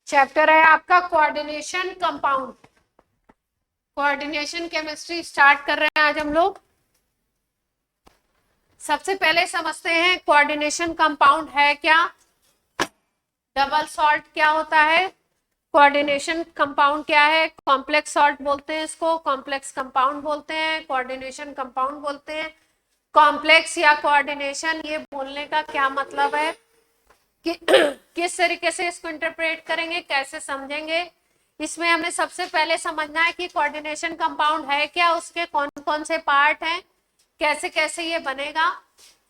Chapter है आपका coordination compound. Coordination chemistry start कर रहे हैं आज हम लोग। सबसे पहले समझते हैं कोऑर्डिनेशन कंपाउंड है क्या, डबल सॉल्ट क्या होता है, कोऑर्डिनेशन कंपाउंड क्या है। कॉम्प्लेक्स सॉल्ट बोलते हैं इसको, कॉम्प्लेक्स कंपाउंड बोलते हैं, कोऑर्डिनेशन कंपाउंड बोलते हैं। कॉम्प्लेक्स या कोऑर्डिनेशन, ये बोलने का क्या मतलब है कि किस तरीके से इसको इंटरप्रेट करेंगे, कैसे समझेंगे। इसमें हमें सबसे पहले समझना है कि कोऑर्डिनेशन कंपाउंड है क्या, उसके कौन कौन से पार्ट हैं, कैसे कैसे ये बनेगा।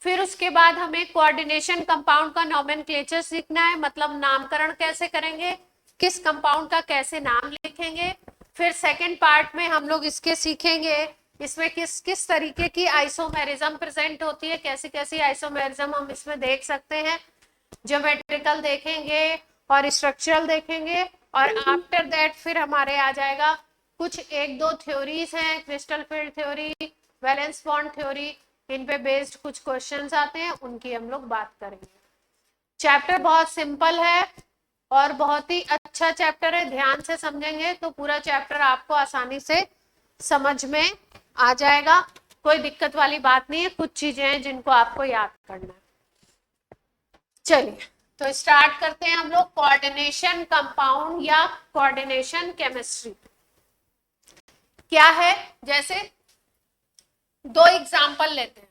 फिर उसके बाद हमें कोऑर्डिनेशन कंपाउंड का नोमेनक्लेचर सीखना है, मतलब नामकरण कैसे करेंगे, किस कंपाउंड का कैसे नाम लिखेंगे। फिर सेकंड पार्ट में हम लोग इसके सीखेंगे इसमें किस किस तरीके की आइसोमेरिज्म प्रेजेंट होती है, कैसी कैसी आइसोमेरिज्म हम इसमें देख सकते हैं। ज्योमेट्रिकल देखेंगे और स्ट्रक्चरल देखेंगे, और आफ्टर दैट फिर हमारे आ जाएगा कुछ एक दो थ्योरीज हैं, crystal field theory, valence bond theory, इन पे बेस्ड कुछ क्वेश्चंस आते हैं, उनकी हम लोग बात करेंगे। चैप्टर बहुत सिंपल है और बहुत ही अच्छा चैप्टर है, ध्यान से समझेंगे तो पूरा चैप्टर आपको आसानी से समझ में आ जाएगा। कोई दिक्कत वाली बात नहीं है, कुछ चीजें हैं जिनको आपको याद करना है। चलिए तो स्टार्ट करते हैं हम लोग कोऑर्डिनेशन कंपाउंड या कोऑर्डिनेशन केमिस्ट्री क्या है। जैसे दो एग्जांपल लेते हैं।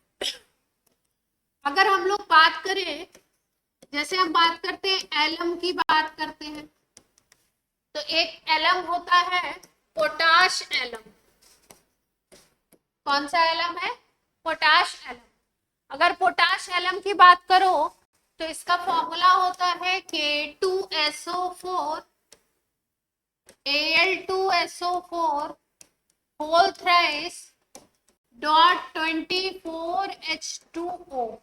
अगर हम लोग बात करें, जैसे हम बात करते हैं एलम की बात करते हैं, तो एक एलम होता है पोटाश एलम। कौन सा एलम है? Potash alum. अगर पोटाश एलम की बात करो तो इसका फॉर्मूला होता है K2SO4 Al2SO4 whole thrice dot 24H2O।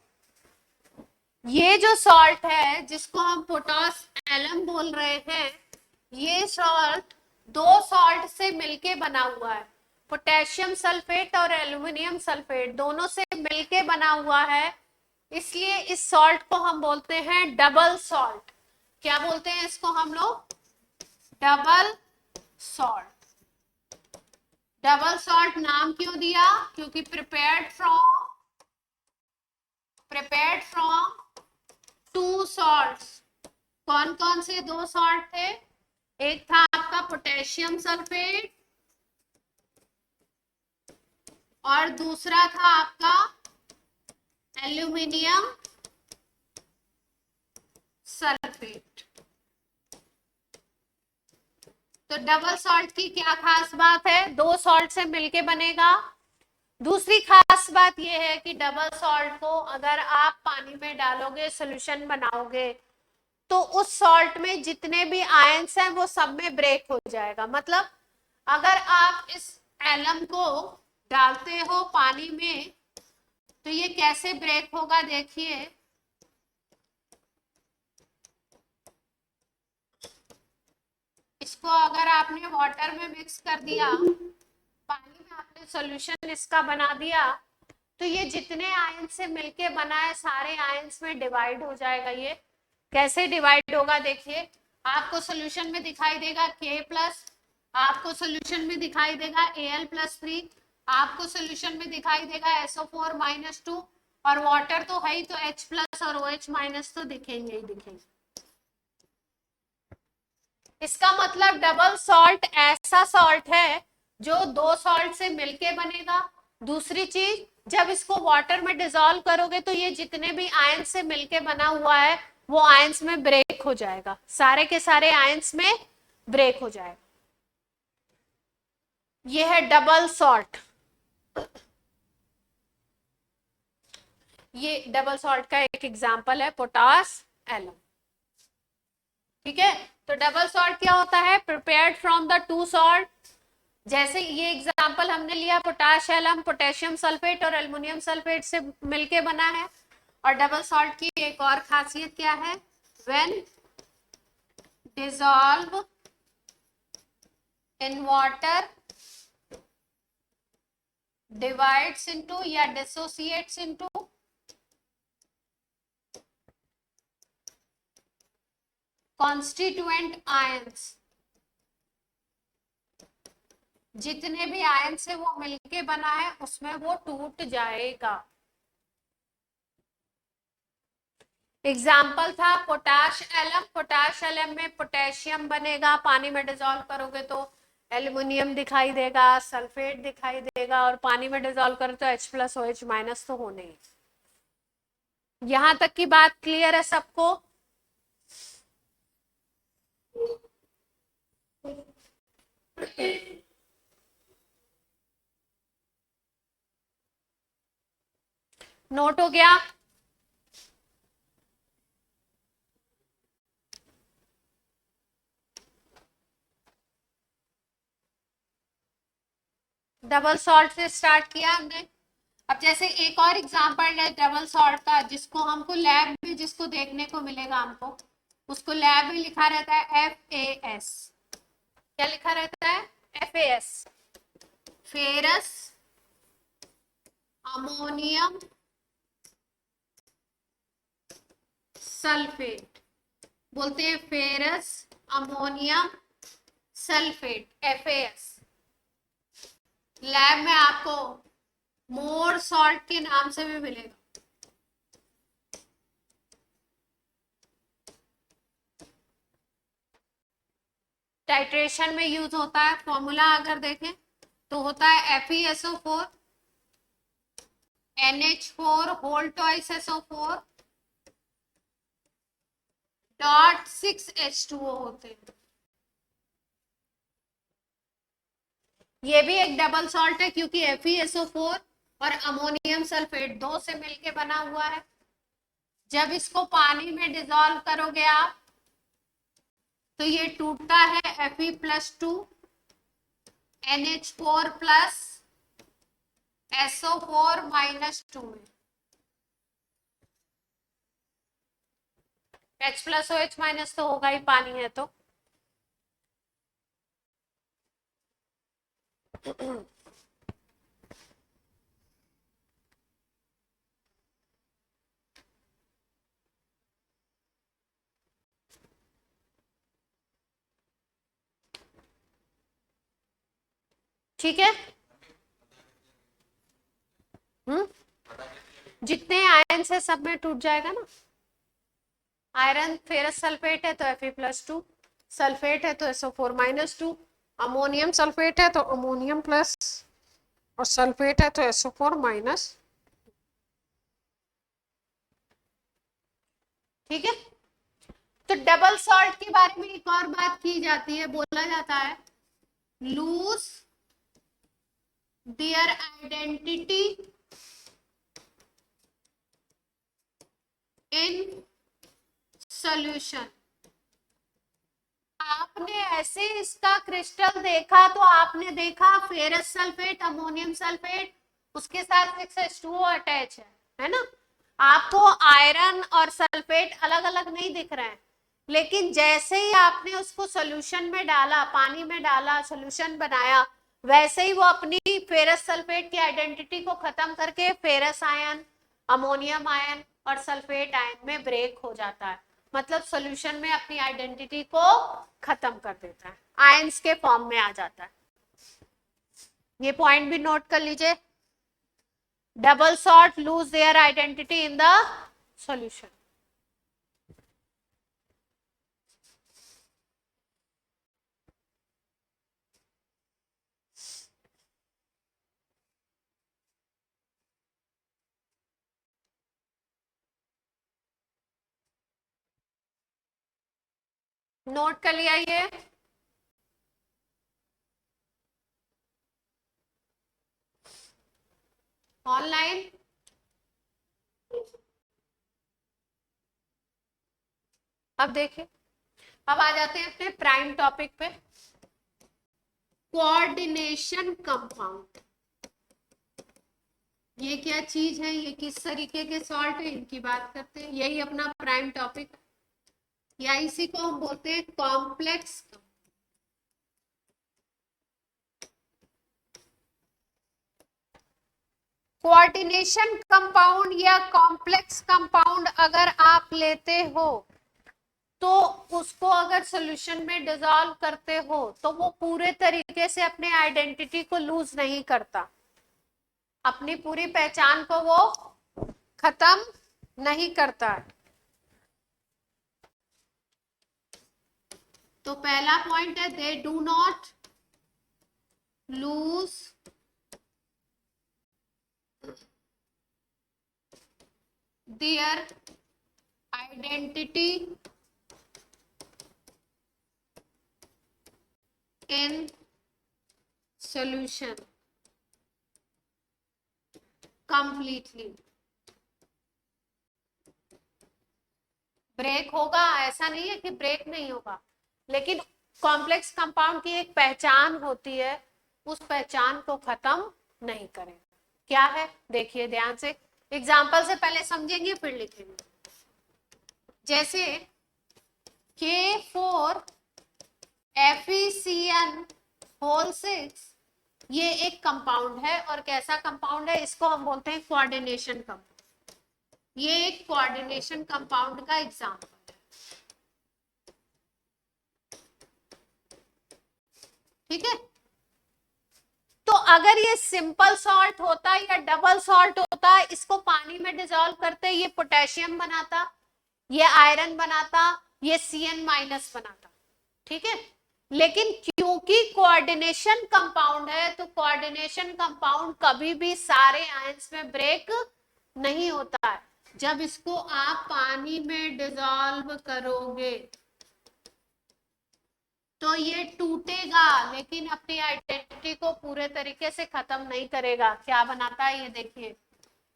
ये जो सॉल्ट है जिसको हम पोटाश एलम बोल रहे हैं, ये सॉल्ट दो सॉल्ट से मिलके बना हुआ है। पोटेशियम सल्फेट और एल्युमिनियम सल्फेट दोनों से मिलके बना हुआ है, इसलिए इस सॉल्ट को हम बोलते हैं डबल सॉल्ट। क्या बोलते हैं इसको हम लोग? Double salt. डबल सॉल्ट नाम क्यों दिया? क्योंकि प्रिपेयर्ड फ्रॉम टू सॉल्ट्स। कौन कौन से दो सॉल्ट थे? एक था आपका पोटेशियम सल्फेट और दूसरा था आपका एल्यूमिनियम सल्फेट। तो डबल सॉल्ट की क्या खास बात है? दो सॉल्ट से मिलके बनेगा। दूसरी खास बात यह है कि डबल सॉल्ट को अगर आप पानी में डालोगे, सॉल्यूशन बनाओगे, तो उस सॉल्ट में जितने भी आयंस हैं वो सब में ब्रेक हो जाएगा। मतलब अगर आप इस एलम को डालते हो पानी में तो ये कैसे ब्रेक होगा, देखिए। इसको अगर आपने वाटर में मिक्स कर दिया, पानी में आपने सॉल्यूशन इसका बना दिया, तो ये जितने आयंस से मिलके बना है सारे आयंस में डिवाइड हो जाएगा। ये कैसे डिवाइड होगा देखिए, आपको सॉल्यूशन में दिखाई देगा K+, आपको सॉल्यूशन में दिखाई देगा Al+3, आपको सॉल्यूशन में दिखाई देगा SO4-2, और वाटर तो है ही, तो H+ और OH- तो दिखेंगे ही दिखेंगे। इसका मतलब डबल सॉल्ट ऐसा सॉल्ट है जो दो सॉल्ट से मिलके बनेगा। दूसरी चीज, जब इसको वाटर में डिसॉल्व करोगे तो ये जितने भी आयंस से मिलके बना हुआ है वो आयंस में ब्रेक हो जाएगा, सारे के सारे आयंस में ब्रेक हो जाएगा। ये है डबल सॉल्ट। ये डबल सॉल्ट का एक एग्जांपल है पोटाश एलम। ठीक है, तो डबल सॉल्ट क्या होता है? Prepared from the two salt. जैसे ये एग्जांपल हमने लिया पोटाश एलम, पोटेशियम सल्फेट और एल्युमिनियम सल्फेट से मिलके बना है। और डबल सॉल्ट की एक और खासियत क्या है, when dissolve in water divides into या डिसोसिएट्स इनटू कॉन्स्टिट्यूएंट आयंस, जितने भी आयन से वो मिलके बना है उसमें वो टूट जाएगा। एग्जाम्पल था पोटाश एलम, पोटाश एलम में पोटेशियम बनेगा, पानी में डिजोल्व करोगे तो एल्युमिनियम दिखाई देगा, सल्फेट दिखाई देगा, और पानी में डिजोल्व करो तो H+OH- तो होने ही। यहां तक की बात क्लियर है सबको? नोट हो गया? डबल सॉल्ट से स्टार्ट किया हमने। अब जैसे एक और एग्जांपल है डबल सॉल्ट का, जिसको हमको लैब में जिसको देखने को मिलेगा हमको, उसको लैब में लिखा रहता है FAS। क्या लिखा रहता है? FAS, फेरस अमोनियम सल्फेट बोलते हैं, ferrous ammonium sulphate FAS। Lab में आपको मोर सॉल्ट के नाम से भी मिलेगा। टाइट्रेशन में यूज होता है। फॉर्मूला अगर देखें तो होता है FeSO4 NH4 whole twice SO4 dot 6H2O होते हैं। ये भी एक डबल सॉल्ट है क्योंकि FeSO4 और अमोनियम सल्फेट दो से मिलके बना हुआ है। जब इसको पानी में डिसॉल्व करोगे आप तो ये टूटता है Fe+2 NH4 प्लस SO4-2 में। H+OH- तो होगा ही, पानी है तो। ठीक है। जितने आयन है सब में टूट जाएगा ना। आयरन फेरस सल्फेट है तो Fe+2, सल्फेट है तो SO4-2, अमोनियम सल्फेट है तो अमोनियम प्लस, और सल्फेट है तो SO4-। ठीक है। तो डबल सॉल्ट के बारे में एक और बात की जाती है, बोला जाता है loose their identity in solution. आपने ऐसे इसका क्रिस्टल देखा तो आपने देखा फेरस सल्फेट अमोनियम सल्फेट, उसके साथ 6H2O अटैच है ना। आपको आयरन और सल्फेट अलग अलग नहीं दिख रहे हैं, लेकिन जैसे ही आपने उसको सोल्यूशन में डाला, पानी में डाला, सोल्यूशन बनाया, वैसे ही वो अपनी फेरस सल्फेट की आइडेंटिटी को खत्म करके फेरस आयन, अमोनियम आयन और सल्फेट आयन में ब्रेक हो जाता है। मतलब सॉल्यूशन में अपनी आइडेंटिटी को खत्म कर देता है, आयंस के फॉर्म में आ जाता है। ये पॉइंट भी नोट कर लीजिए। Double salt loose their identity in the solution. Note कर लिया ये। ऑनलाइन अब देखिए, अब आ जाते हैं अपने प्राइम टॉपिक पे, कोऑर्डिनेशन कंपाउंड। ये क्या चीज है, ये किस तरीके के सॉल्ट है, इनकी बात करते हैं। यही अपना प्राइम टॉपिक, या इसी को हम बोलते हैं कॉम्प्लेक्स। कोऑर्डिनेशन कंपाउंड या कॉम्प्लेक्स कंपाउंड अगर आप लेते हो तो उसको अगर सॉल्यूशन में डिसॉल्व करते हो तो वो पूरे तरीके से अपने आइडेंटिटी को लूज नहीं करता, अपनी पूरी पहचान को वो खत्म नहीं करता है। तो पहला पॉइंट है, they do not lose their identity in solution completely. Break होगा, ऐसा नहीं है कि ब्रेक नहीं होगा, लेकिन कॉम्प्लेक्स कंपाउंड की एक पहचान होती है, उस पहचान को खत्म नहीं करेगा। क्या है देखिए ध्यान से, एग्जाम्पल से पहले समझेंगे फिर लिखेंगे। जैसे K4 FeCN होल 6, ये एक कंपाउंड है, और कैसा कंपाउंड है, इसको हम बोलते हैं कोऑर्डिनेशन कंपाउंड। ये एक कोऑर्डिनेशन कंपाउंड का एग्जाम्पल है, ठीक है। तो अगर ये सिंपल सॉल्ट होता या डबल सॉल्ट होता, इसको पानी में डिसॉल्व करते ये पोटेशियम बनाता, ये आयरन बनाता, ये Cn माइनस बनाता, ठीक है। लेकिन क्योंकि कोऑर्डिनेशन कंपाउंड है, तो कोऑर्डिनेशन कंपाउंड कभी भी सारे आयंस में ब्रेक नहीं होता है। जब इसको आप पानी में डिसॉल्व करोगे तो ये टूटेगा, लेकिन अपनी आइडेंटिटी को पूरे तरीके से खत्म नहीं करेगा। क्या बनाता है ये देखिए,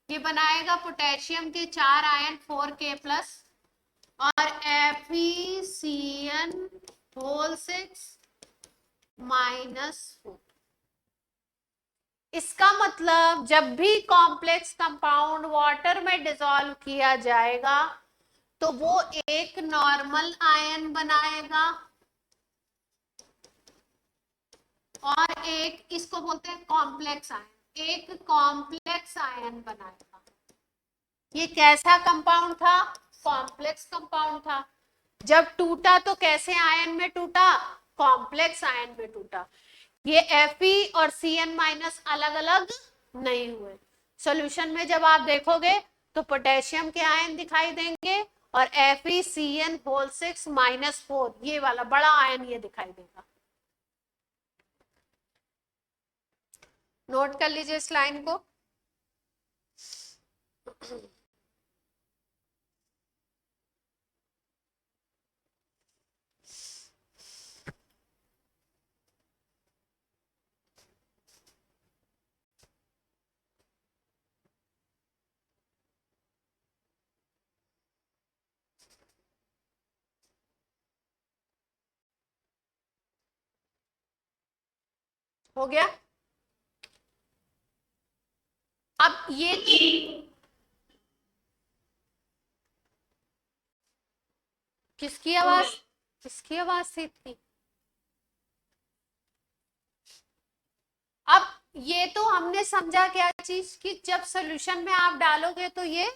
ये बनाएगा पोटेशियम के 4 आयन 4K प्लस और FeCN होल 6 -4। इसका मतलब जब भी कॉम्प्लेक्स कंपाउंड वाटर में डिसॉल्व किया जाएगा तो वो एक नॉर्मल आयन बनाएगा और एक, इसको बोलते हैं कॉम्प्लेक्स आयन, एक कॉम्प्लेक्स आयन बनाएगा। ये कैसा कंपाउंड था, कॉम्प्लेक्स कंपाउंड था। जब टूटा तो कैसे आयन में टूटा, कॉम्प्लेक्स आयन में टूटा। ये Fe और Cn माइनस अलग अलग नहीं हुए। सॉल्यूशन में जब आप देखोगे तो पोटेशियम के आयन दिखाई देंगे और FeCN होल 6 -4, ये वाला बड़ा आयन ये दिखाई देगा। नोट कर लीजिए इस लाइन को। हो गया। अब ये किसकी आवाज, किसकी आवाज थी इतनी। अब ये तो हमने समझा क्या चीज, कि जब सॉल्यूशन में आप डालोगे तो ये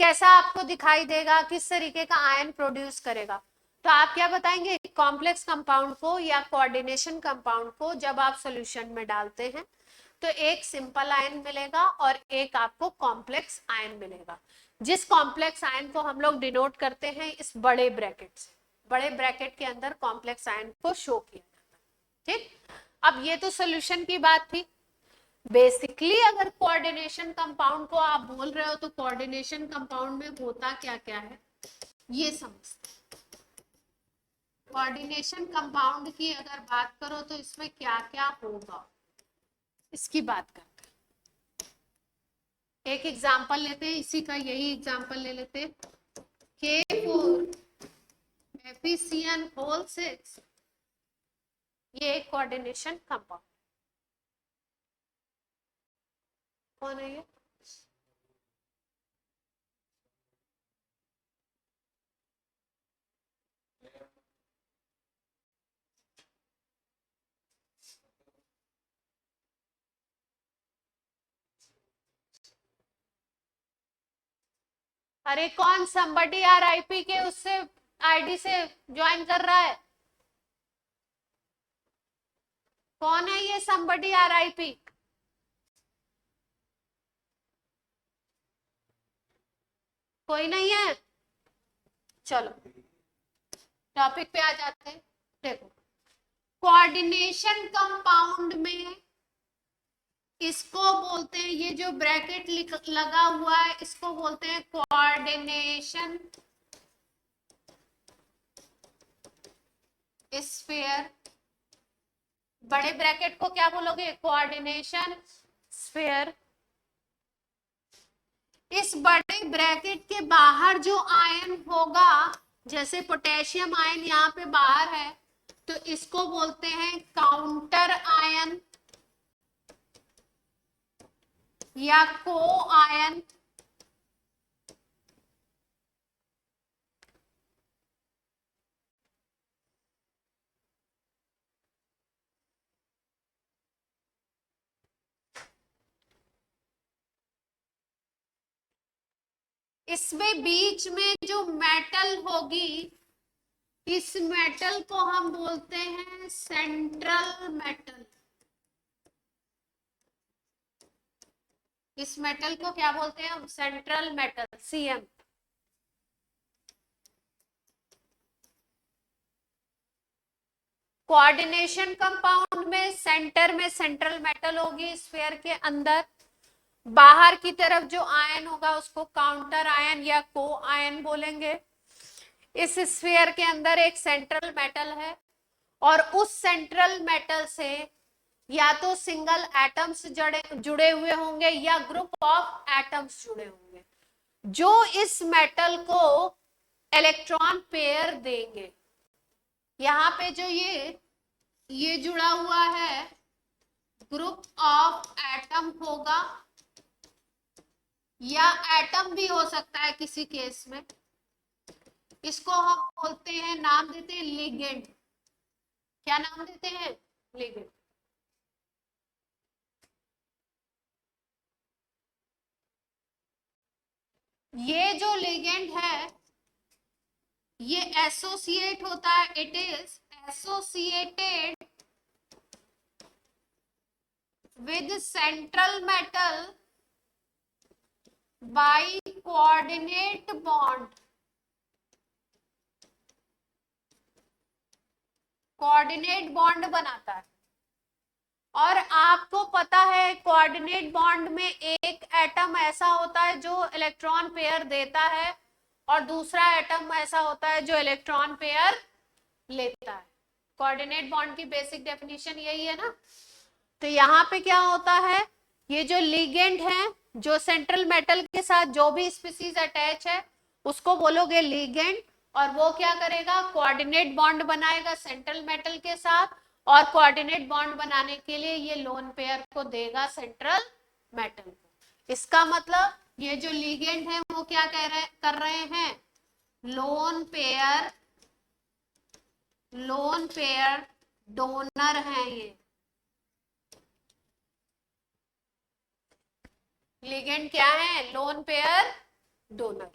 कैसा आपको दिखाई देगा, किस तरीके का आयन प्रोड्यूस करेगा। तो आप क्या बताएंगे, कॉम्प्लेक्स कंपाउंड को या कोऑर्डिनेशन कंपाउंड को जब आप सॉल्यूशन में डालते हैं तो एक सिंपल आयन मिलेगा और एक आपको कॉम्प्लेक्स आयन मिलेगा, जिस कॉम्प्लेक्स आयन को हम लोग डिनोट करते हैं इस बड़े ब्रैकेट से। बड़े ब्रैकेट के अंदर कॉम्प्लेक्स आयन को शो किया जाता है, ठीक। अब ये तो सॉल्यूशन की बात थी। बेसिकली अगर कोऑर्डिनेशन कंपाउंड को आप बोल रहे हो तो कोऑर्डिनेशन कंपाउंड में होता क्या क्या है ये समझते। कोऑर्डिनेशन कंपाउंड की अगर बात करो तो इसमें क्या क्या होगा इसकी बात करते हैं। एक एग्जांपल लेते हैं, इसी का यही एग्जांपल ले लेते हैं। K4 FeCN होल 6, ये एक कोऑर्डिनेशन कंपाउंड कौन है ये? अरे कौन somebody RIP के उससे आईडी से ज्वाइन कर रहा है? कौन है ये somebody RIP? कोई नहीं है? चलो टॉपिक पे आ जाते हैं। देखो कोऑर्डिनेशन कंपाउंड में इसको बोलते हैं, ये जो ब्रैकेट लगा हुआ है इसको बोलते हैं कोऑर्डिनेशन स्फीयर। बड़े ब्रैकेट को क्या बोलोगे? Coordination sphere. इस बड़े ब्रैकेट के बाहर जो आयन होगा, जैसे पोटेशियम आयन यहाँ पे बाहर है, तो इसको बोलते हैं काउंटर आयन या को आयन। इसमें बीच में जो मेटल होगी, इस मेटल को हम बोलते हैं सेंट्रल मेटल। इस मेटल को क्या बोलते हैं हम? Central metal, CM. Coordination compound में सेंटर में सेंट्रल मेटल होगी स्फीयर के अंदर। बाहर की तरफ जो आयन होगा उसको काउंटर आयन या को आयन बोलेंगे। इस स्फीयर के अंदर एक सेंट्रल मेटल है और उस सेंट्रल मेटल से या तो सिंगल एटम्स जुड़े हुए होंगे या ग्रुप ऑफ एटम्स जुड़े होंगे जो इस मेटल को इलेक्ट्रॉन पेयर देंगे। यहाँ पे जो ये जुड़ा हुआ है ग्रुप ऑफ एटम होगा, या एटम भी हो सकता है किसी केस में। इसको हम बोलते हैं, नाम देते हैं लिगेंड। क्या नाम देते हैं? लिगेंड। ये जो लिगेंड है ये एसोसिएट होता है, it is associated with central metal by coordinate bond. Coordinate bond बनाता है। और आपको पता है कोऑर्डिनेट बॉन्ड में एक एटम ऐसा होता है जो इलेक्ट्रॉन पेयर देता है और दूसरा एटम ऐसा होता है जो इलेक्ट्रॉन पेयर लेता है। कोऑर्डिनेट बॉन्ड की बेसिक डेफिनेशन यही है ना। तो यहाँ पे क्या होता है, ये जो लिगेंड है, जो सेंट्रल मेटल के साथ जो भी स्पीसीज अटैच है उसको बोलोगे लिगेंड, और वो क्या करेगा? कोऑर्डिनेट बॉन्ड बनाएगा सेंट्रल मेटल के साथ, और कोऑर्डिनेट बॉन्ड बनाने के लिए ये लोन पेयर को देगा सेंट्रल मेटल को। इसका मतलब ये जो लिगेंड है वो क्या कर रहे हैं? लोन पेयर डोनर है। ये लिगेंड क्या है? Lone pair donor.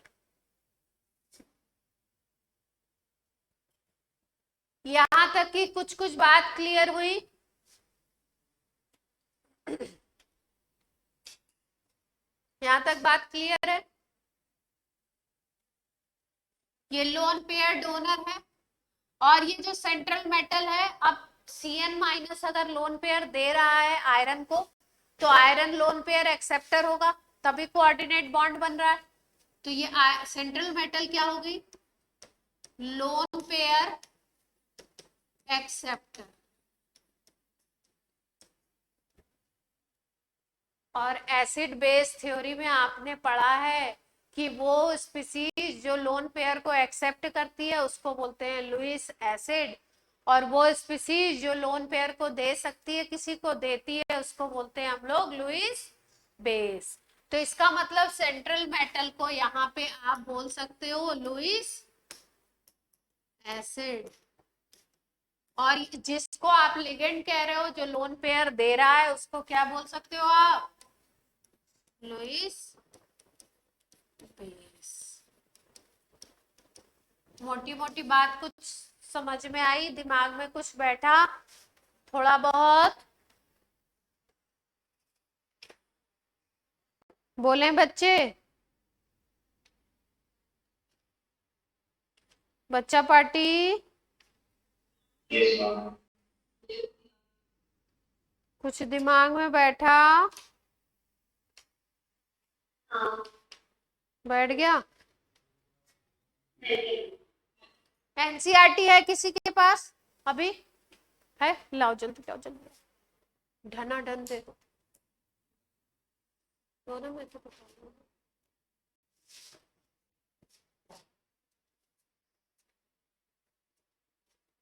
यहां तक कि कुछ बात क्लियर हुई? यहां तक बात क्लियर है? ये लोन पेयर डोनर है और ये जो सेंट्रल मेटल है, अब Cn- अगर लोन पेयर दे रहा है आयरन को, तो आयरन लोन पेयर एक्सेप्टर होगा, तभी कोऑर्डिनेट बॉन्ड बन रहा है। तो ये सेंट्रल मेटल क्या होगी? Lone pair acceptor. और एसिड बेस थ्योरी में आपने पढ़ा है कि वो स्पीसीज जो लोन पेयर को एक्सेप्ट करती है उसको बोलते हैं लुईस एसिड, और वो स्पीसीज जो लोन पेयर को दे सकती है, किसी को देती है, उसको बोलते हैं हम लोग लुईस बेस। तो इसका मतलब सेंट्रल मेटल को यहाँ पे आप बोल सकते हो लुईस एसिड, और जिसको आप लिगेंड कह रहे हो, जो लोन पेयर दे रहा है, उसको क्या बोल सकते हो आप? Lewis base. मोटी मोटी बात कुछ समझ में आई? दिमाग में कुछ बैठा थोड़ा बहुत? बोले बच्चे? बच्चा पार्टी? कुछ दिमाग में बैठा? बैठ गया? एनसीईआरटी है किसी के पास अभी? है? लाओ जल्दी, लाओ जल्दी, ढना ढन दे दो ना, मैं तो बता दूंगा।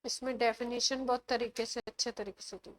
इसमें डेफिनेशन बहुत तरीके से, अच्छे तरीके से दी।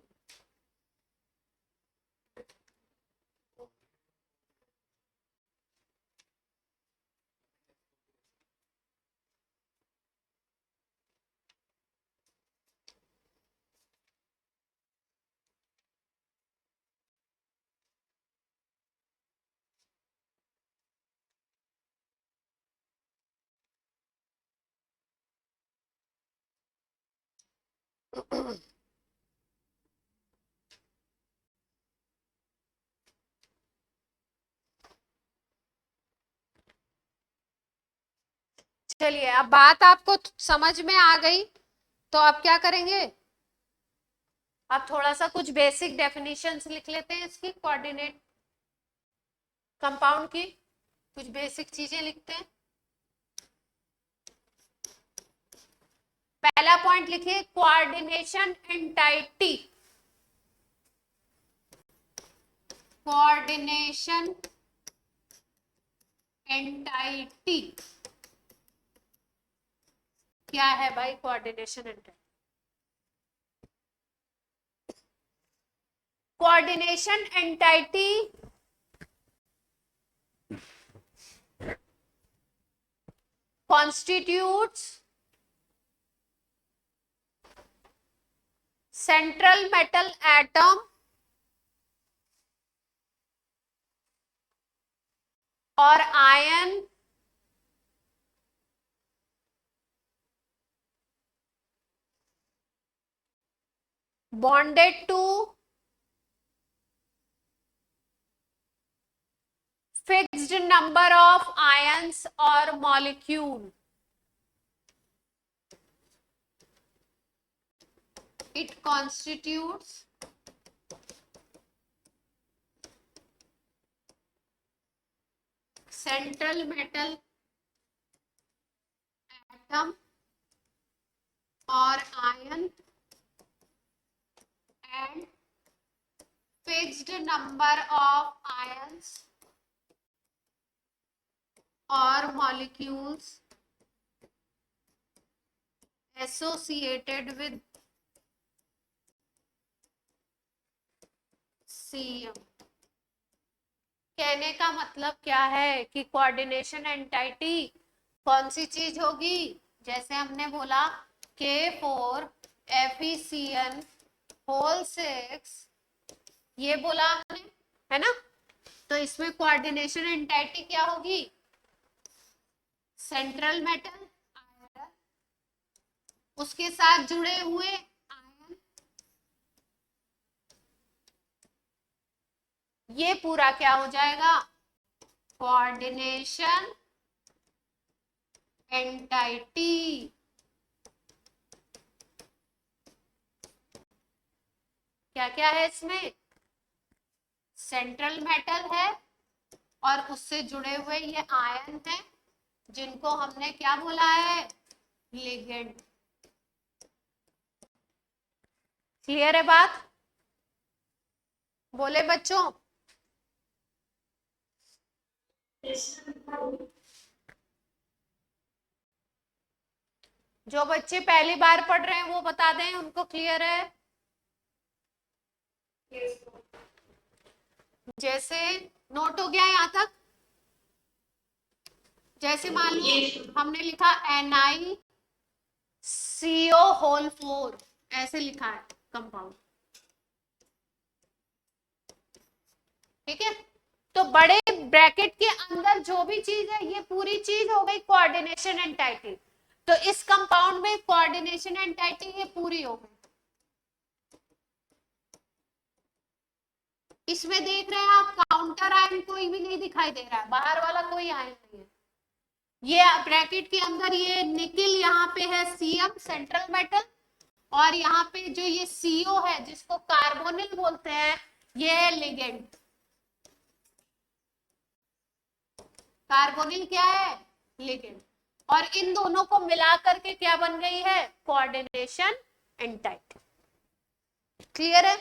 चलिए, अब बात आपको समझ में आ गई, तो आप क्या करेंगे? आप थोड़ा सा कुछ बेसिक डेफिनेशंस लिख लेते हैं इसकी, कोऑर्डिनेट कंपाउंड की कुछ बेसिक चीजें लिखते हैं। पहला पॉइंट लिखिए, कोऑर्डिनेशन एंटाइटी। कोऑर्डिनेशन एंटाइटी क्या है भाई? Coordination entity, coordination entity constitutes central metal atom or ion bonded to fixed number of ions or molecule. It constitutes central metal atom or ion and fixed number of ions or molecules associated with CM. कहने का मतलब क्या है कि coordination entity कौन सी चीज होगी? जैसे हमने बोला K4 FeCN होल 6, ये बोला हमने, है ना? तो इसमें कोऑर्डिनेशन एंटाइटी क्या होगी? सेंट्रल मेटल आयरन, उसके साथ जुड़े हुए आयन, ये पूरा क्या हो जाएगा? Coordination entity. क्या क्या है इसमें? सेंट्रल मेटल है और उससे जुड़े हुए ये आयन है, जिनको हमने क्या बोला है? लिगेंड। क्लियर है बात? बोले बच्चों? जो बच्चे पहली बार पढ़ रहे हैं वो बता दें, उनको क्लियर है? जैसे नोट हो गया यहाँ तक? जैसे मान लो हमने लिखा NiCO होल 4, ऐसे लिखा है कंपाउंड, ठीक है। तो बड़े ब्रैकेट के अंदर जो भी चीज है ये पूरी चीज हो गई कोऑर्डिनेशन एंटाइटी। तो इस कंपाउंड में कोऑर्डिनेशन एंटाइटी ये पूरी हो गई। इसमें देख रहे हैं आप काउंटर आयन कोई भी नहीं दिखाई दे रहा है, बाहर वाला कोई आयन नहीं है। ये ब्रैकेट के अंदर ये निकिल यहाँ पे है Cm सेंट्रल मेटल, और यहाँ पे जो ये CO है जिसको कार्बोनिल बोलते हैं ये है लिगेंड। कार्बोनिल क्या है? लिगेंड। और इन दोनों को मिला करके क्या बन गई है? Coordination entity. क्लियर है?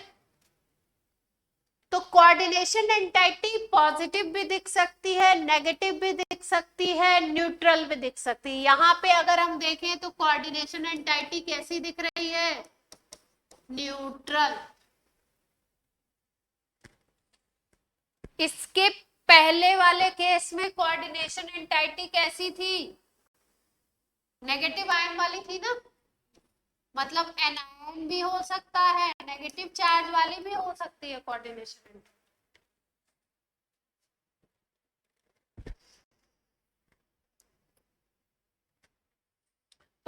तो कोऑर्डिनेशन एंटाइटी पॉजिटिव भी दिख सकती है, नेगेटिव भी दिख सकती है, न्यूट्रल भी दिख सकती है। यहाँ पे अगर हम देखें तो कोऑर्डिनेशन एंटाइटी कैसी दिख रही है? न्यूट्रल। इसके पहले वाले केस में कोऑर्डिनेशन एंटाइटी कैसी थी? नेगेटिव आयन वाली थी ना, मतलब एनायन भी हो सकता है, नेगेटिव चार्ज वाली भी हो सकती है कोऑर्डिनेशन एंटाइटी।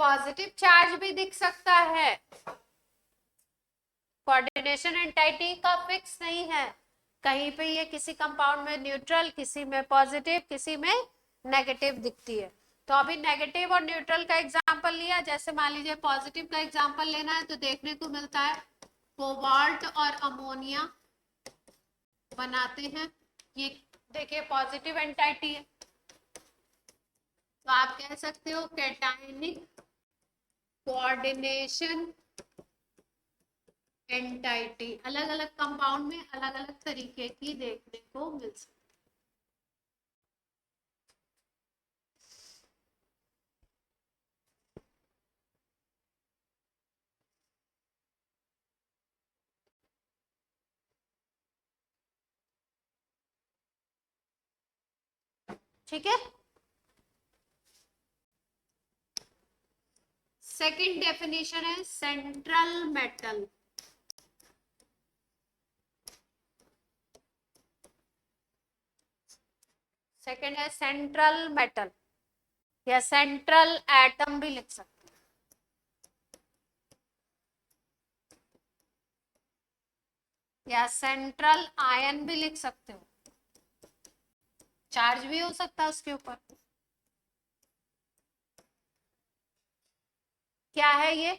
पॉजिटिव चार्ज भी दिख सकता है। कोऑर्डिनेशन एंटाइटी का फिक्स नहीं है, कहीं पे ये किसी कंपाउंड में न्यूट्रल, किसी में पॉजिटिव, किसी में नेगेटिव दिखती है। तो अभी नेगेटिव और न्यूट्रल का एग्जांपल लिया, जैसे मान लीजिए पॉजिटिव का एग्जांपल लेना है तो देखने को मिलता है कोबाल्ट और अमोनिया बनाते हैं, ये देखिए पॉजिटिव एंटाइटी है। तो आप कह सकते हो कैटायनिक कोऑर्डिनेशन एंटाइटी। अलग अलग कंपाउंड में अलग अलग तरीके की देखने को मिल सकती। ठीक है। सेकंड डेफिनेशन है सेंट्रल मेटल। सेकंड है सेंट्रल मेटल, या सेंट्रल एटम भी लिख सकते हैं, या सेंट्रल आयन भी लिख सकते हो, चार्ज भी हो सकता है उसके ऊपर। क्या है ये?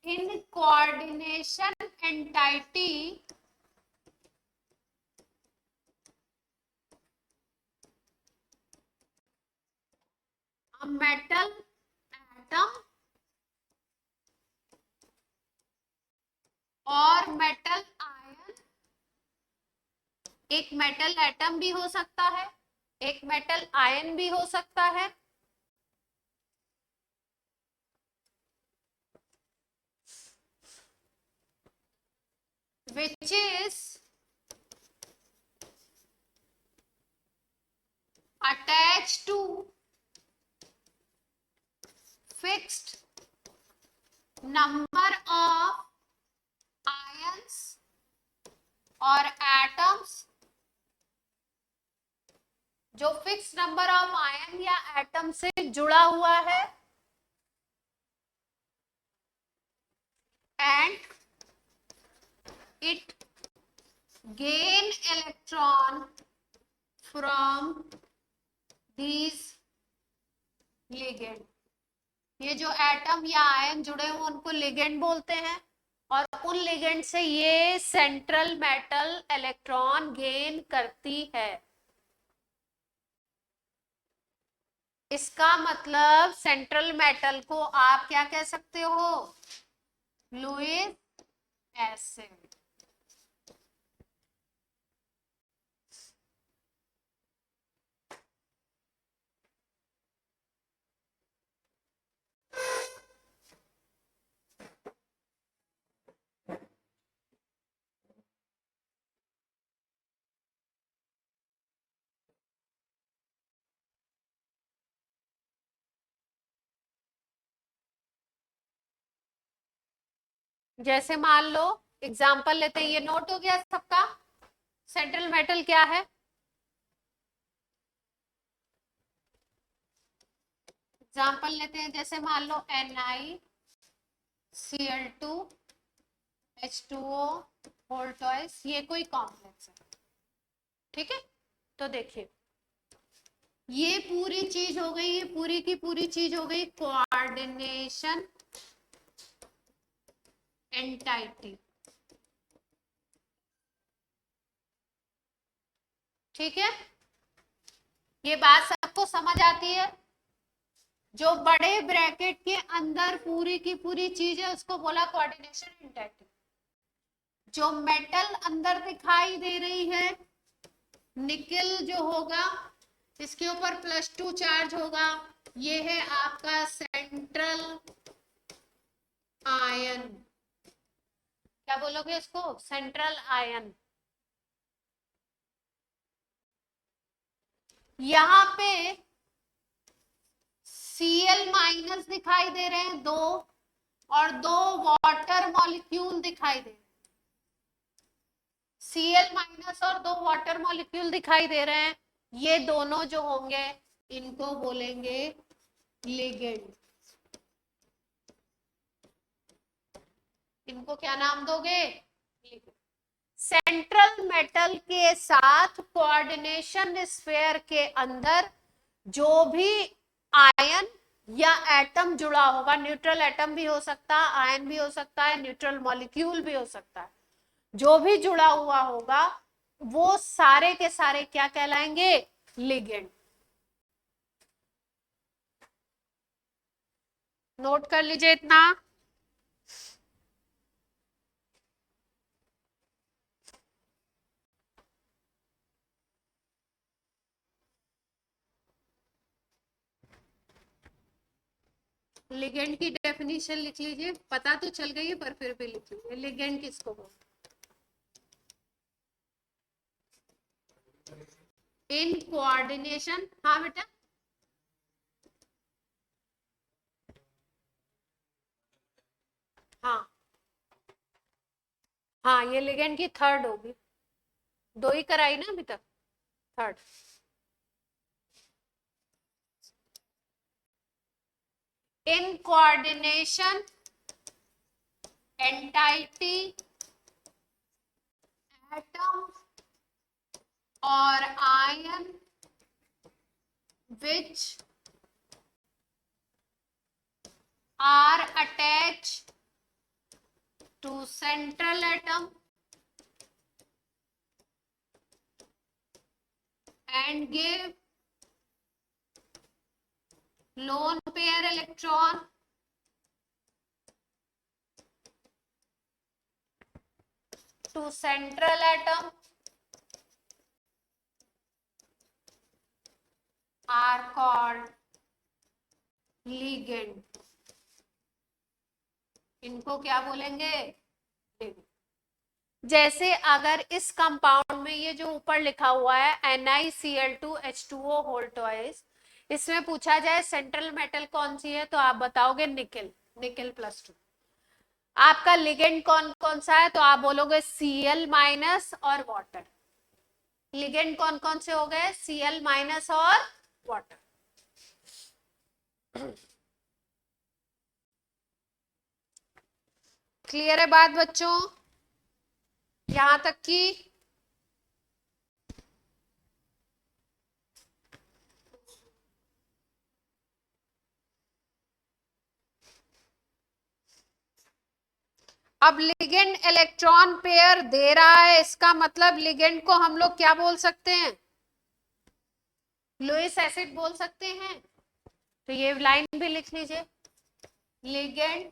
In coordination entity metal atom और मेटल आयन, एक मेटल एटम भी हो सकता है, एक मेटल आयन भी हो सकता है, which is attached to fixed number of ions और atoms, जो फिक्स नंबर ऑफ आयन या एटम से जुड़ा हुआ है, and it gain electron from these ligand. ये जो एटम या आयन जुड़े हुए उनको लिगेंड बोलते हैं, और उन लिगेंड से ये सेंट्रल मेटल इलेक्ट्रॉन गेन करती है। इसका मतलब सेंट्रल मेटल को आप क्या कह सकते हो? Lewis acid. जैसे मान लो एग्जाम्पल लेते हैं, ये नोट हो गया सबका। सेंट्रल मेटल क्या है? एग्जाम्पल लेते हैं, जैसे मान लो NiCl2H2O होल ट्वाइस, ये कोई कॉम्प्लेक्स है, ठीक है। तो देखिए ये पूरी चीज हो गई, ये पूरी की पूरी चीज हो गई कोऑर्डिनेशन एंटाइटी, ठीक है। ये बात सबको समझ आती है? जो बड़े ब्रैकेट के अंदर पूरी की पूरी चीज है उसको बोला कोऑर्डिनेशन एंटाइटी। जो मेटल अंदर दिखाई दे रही है, निकेल जो होगा इसके ऊपर +2 चार्ज होगा, ये है आपका सेंट्रल आयन। क्या बोलोगे इसको? Central ion. यहां पे Cl- दिखाई दे रहे हैं दो, और दो वाटर मॉलिक्यूल दिखाई दे रहे हैं। Cl- और दो वाटर मॉलिक्यूल दिखाई दे रहे हैं, ये दोनों जो होंगे इनको बोलेंगे लिगेंड। इनको क्या नाम दोगे? लिगेंड। सेंट्रल मेटल के साथ कोऑर्डिनेशन स्फीयर के अंदर जो भी आयन या एटम जुड़ा होगा, न्यूट्रल एटम भी हो सकता है, आयन भी हो सकता है, न्यूट्रल मॉलिक्यूल भी हो सकता है, जो भी जुड़ा हुआ होगा वो सारे के सारे क्या कहलाएंगे? लिगेंड। नोट कर लीजिए इतना। लिगेंड की डेफिनेशन लिख लीजिए, पता तो चल गई है पर फिर भी लिख लीजिए, लिगेंड किसको बोलते? इन कोऑर्डिनेशन, हाँ बेटा, हाँ हाँ, ये लिगेंड की थर्ड होगी, दो ही कराई ना अभी तक, third. In coordination entity atom और ion which are attached to central atom and give lone pair electron to central atom are called ligand। इनको क्या बोलेंगे? ligand। जैसे अगर इस कंपाउंड में ये जो ऊपर लिखा हुआ है NiCl2H2O होल ट्वाइस, इसमें पूछा जाए सेंट्रल मेटल कौन सी है तो आप बताओगे निकेल, निकेल +2। आपका लिगेंड कौन कौन सा है तो आप बोलोगे Cl- और वाटर। लिगेंड कौन कौन से हो गए? Cl- और वाटर। क्लियर है बात बच्चों यहां तक की? अब लिगेंड इलेक्ट्रॉन पेयर दे रहा है, इसका मतलब लिगेंड को हम लोग क्या बोल सकते हैं? लुईस एसिड बोल सकते हैं। तो ये लाइन भी लिख लीजिए, ligand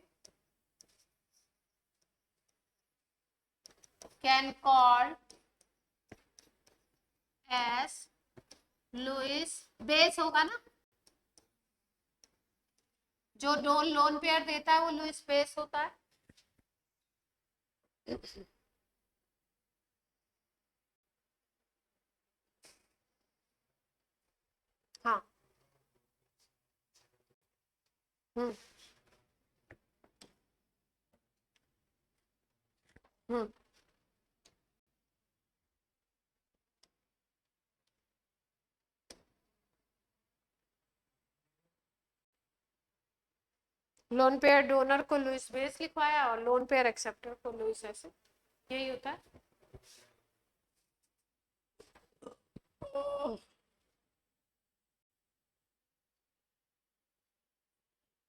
can call as Lewis base होगा ना, जो लोन पेयर देता है वो लुईस बेस होता है। हाँ, हम्म, हम्म, लोन पेयर डोनर को लुइस बेस लिखवाया और लोन पेयर एक्सेप्टर को लुइस ऐसे, यही होता है।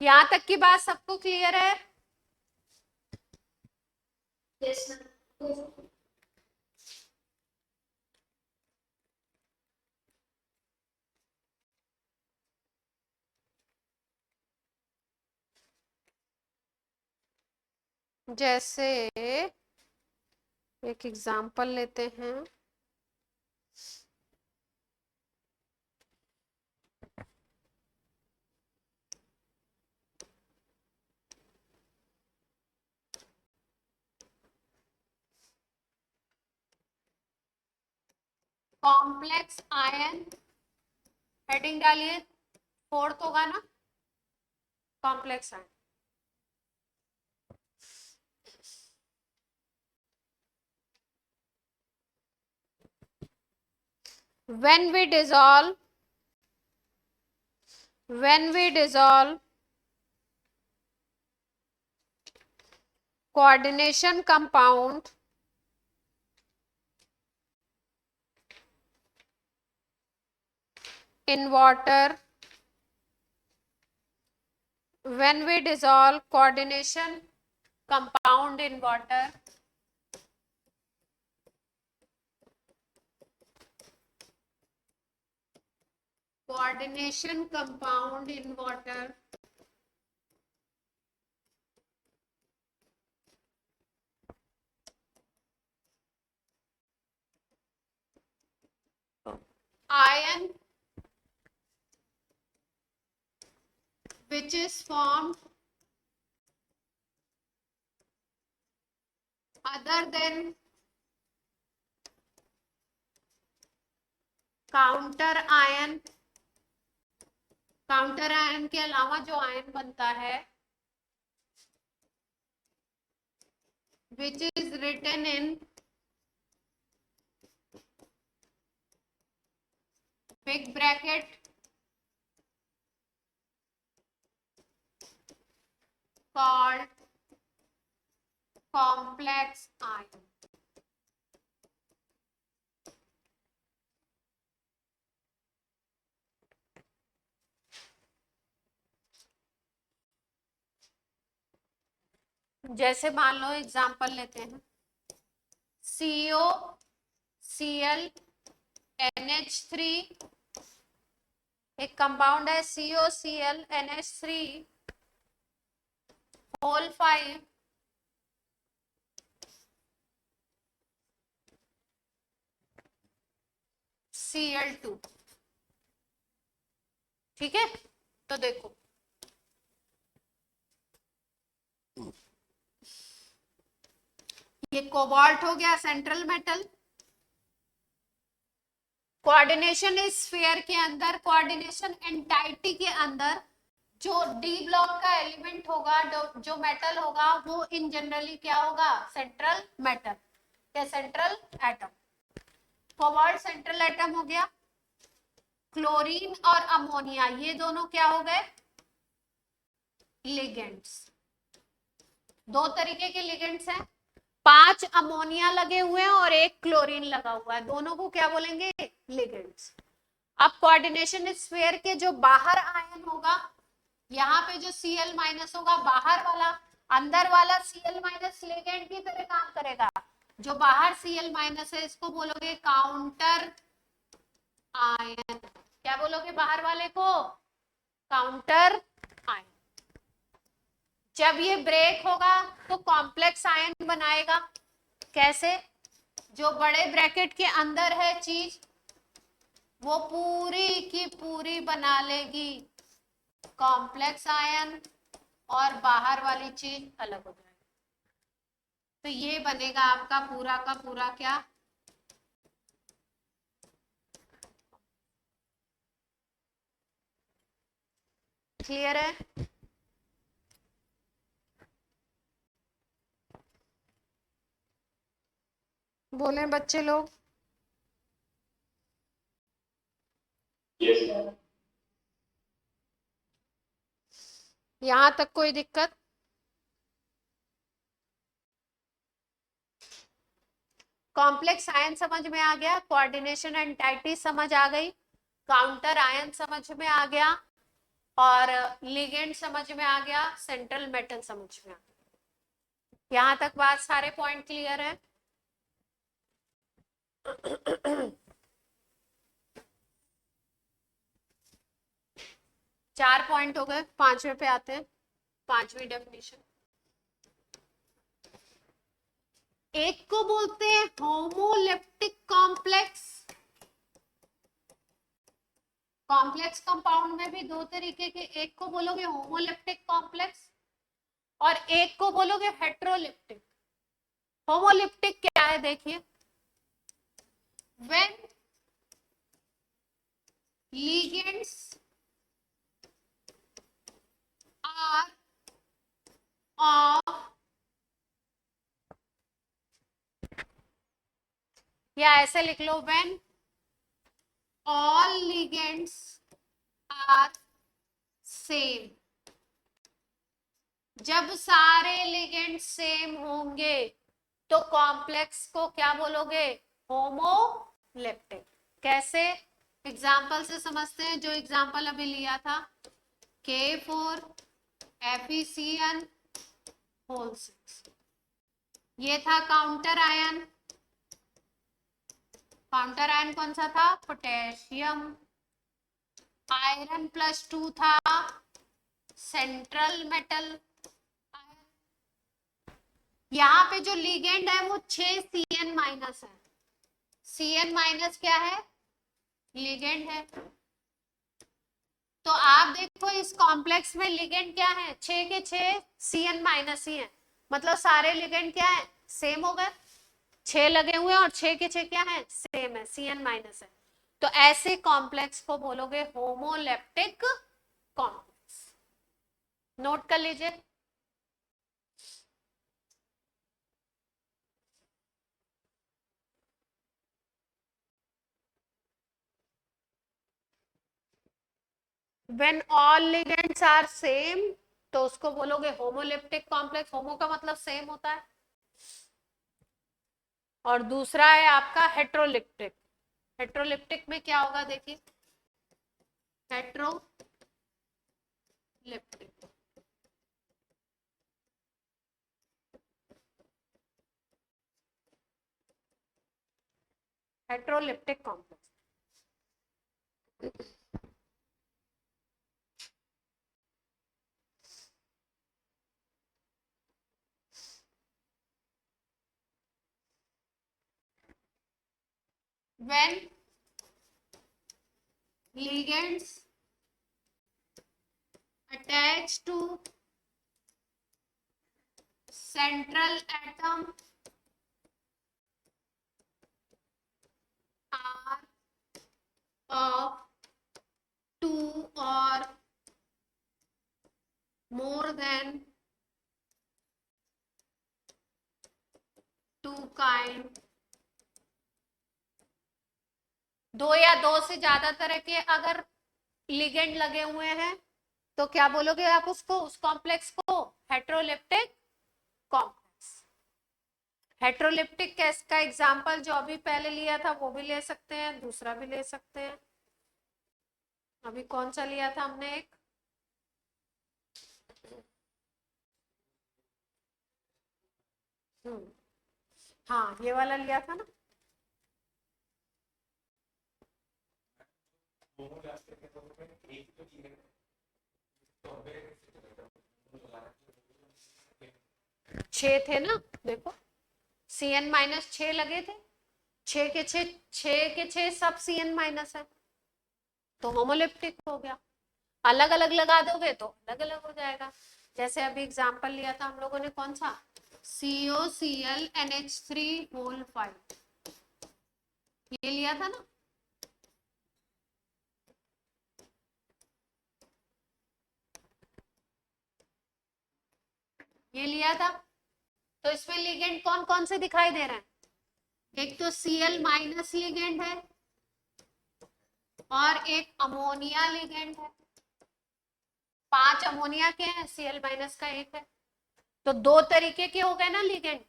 यहां तक की बात सबको क्लियर है? Yes, ma'am. जैसे एक एग्जांपल लेते हैं, कॉम्प्लेक्स आयन, हेडिंग डालिए, फोर्थ होगा ना, complex ion. when we dissolve coordination compound in water, when we dissolve coordination compound in water, coordination compound in water, ion which is formed other than counter ion, counter ion के अलावा जो ion बनता है, which is written in big bracket called complex ion. जैसे मान लो example लेते हैं, CO Cl NH3, एक कंपाउंड है CO Cl NH3 whole 5 Cl2, ठीक है। तो देखो ये कोबाल्ट हो गया सेंट्रल मेटल, कोऑर्डिनेशन स्फीयर के अंदर, कोऑर्डिनेशन एंटाइटी के अंदर जो डी ब्लॉक का एलिमेंट होगा, जो मेटल होगा, वो इन जनरली क्या होगा, सेंट्रल मेटल या central atom. Cobalt central atom हो गया। क्लोरीन और अमोनिया ये दोनों क्या हो गए, लिगेंड्स। दो तरीके के लिगेंड्स हैं, 5 अमोनिया लगे हुए हैं और एक क्लोरीन लगा हुआ है, दोनों को क्या बोलेंगे, लिगेंड्स। अब कोऑर्डिनेशन स्फीयर के जो बाहर आयन होगा, यहाँ पे जो Cl माइनस होगा बाहर वाला, अंदर वाला Cl माइनस लिगेंड की तरह काम करेगा। जो बाहर Cl माइनस है इसको बोलोगे काउंटर आयन। क्या बोलोगे बाहर वाले को, काउंटर आयन। जब ये ब्रेक होगा तो कॉम्प्लेक्स आयन बनाएगा। कैसे, जो बड़े ब्रैकेट के अंदर है चीज वो पूरी की पूरी बना लेगी कॉम्प्लेक्स आयन और बाहर वाली चीज अलग हो जाएगी। तो ये बनेगा आपका पूरा का पूरा क्या, क्लियर है? बोले बच्चे लोग? Yes, sir. यहां तक कोई दिक्कत? कॉम्प्लेक्स आयन समझ में आ गया, कोऑर्डिनेशन एंटाइटी समझ आ गई, काउंटर आयन समझ में आ गया, और लिगेंड समझ में आ गया, सेंट्रल मेटल समझ में आ गया। यहां तक बात सारे पॉइंट क्लियर है? 4 पॉइंट हो गए, 5वें पे आते हैं, 5वीं डेफिनेशन। एक को बोलते हैं होमोलेप्टिक कॉम्प्लेक्स। कॉम्प्लेक्स कंपाउंड में भी दो तरीके के, एक को बोलोगे होमोलेप्टिक कॉम्प्लेक्स और एक को बोलोगे हेट्रोलिप्टिक। होमोलिप्टिक क्या है देखिए, व्हेन ligands are of, या ऐसे लिख लो, when all ligands are same। जब सारे लिगेंड सेम होंगे तो कॉम्प्लेक्स को क्या बोलोगे? होमोलेप्टिक। कैसे? एग्जाम्पल से समझते हैं, जो एग्जाम्पल अभी लिया था, K4 FeCN होल 6, ये था काउंटर आयन। काउंटर आयन कौन सा था? पोटेशियम। आयरन +2 था सेंट्रल मेटल। यहाँ पे जो लिगेंड है वो 6 Cn- है। Cn- क्या है? लिगेंड है। तो आप देखो इस कॉम्प्लेक्स में लिगेंड क्या है? 6 के 6 Cn- ही है, मतलब सारे लिगेंड क्या है? सेम हो गए। 6 लगे हुए और 6 के 6 क्या है? सेम है, Cn- है। तो ऐसे कॉम्प्लेक्स को बोलोगे होमोलेप्टिक कॉम्प्लेक्स। नोट कर लीजिए। When all ligands are same तो उसको बोलोगे होमोलिप्टिक कॉम्प्लेक्स। होमो का मतलब सेम होता है। और दूसरा है आपका हेट्रोलिप्टिक। हेट्रोलिप्टिक में क्या होगा देखिए, हेट्रोलिप्टिक हेट्रोलिप्टिक complex. When ligands attach to central atom are of 2 or more than 2 kind, 2 या 2 से ज्यादा तरह के अगर लिगेंड लगे हुए हैं तो क्या बोलोगे आप उसको, उस कॉम्प्लेक्स को? हेट्रोलिप्टिक कॉम्प्लेक्स। हेट्रोलिप्टिक केस का एग्जांपल जो अभी पहले लिया था वो भी ले सकते हैं, दूसरा भी ले सकते हैं। अभी कौन सा लिया था हमने? एक हाँ, ये वाला लिया था ना। छह थे ना, देखो Cn- 6 लगे थे, 6 के 6, 6 के 6 सब Cn- है, तो होमोलिप्टिक हो गया। अलग अलग लगा दोगे तो अलग अलग हो जाएगा। जैसे अभी एग्जांपल लिया था हम लोगों ने, कौन सा? COCl NH3 होल 5, ये लिया था ना। ये लिया था। तो इसमें लिगेंड कौन कौन से दिखाई दे रहे हैं? एक तो Cl माइनस लिगेंड है और एक अमोनिया लिगेंड है। 5 अमोनिया के हैं, Cl माइनस का एक है, तो 2 तरीके के हो गए ना लिगेंड।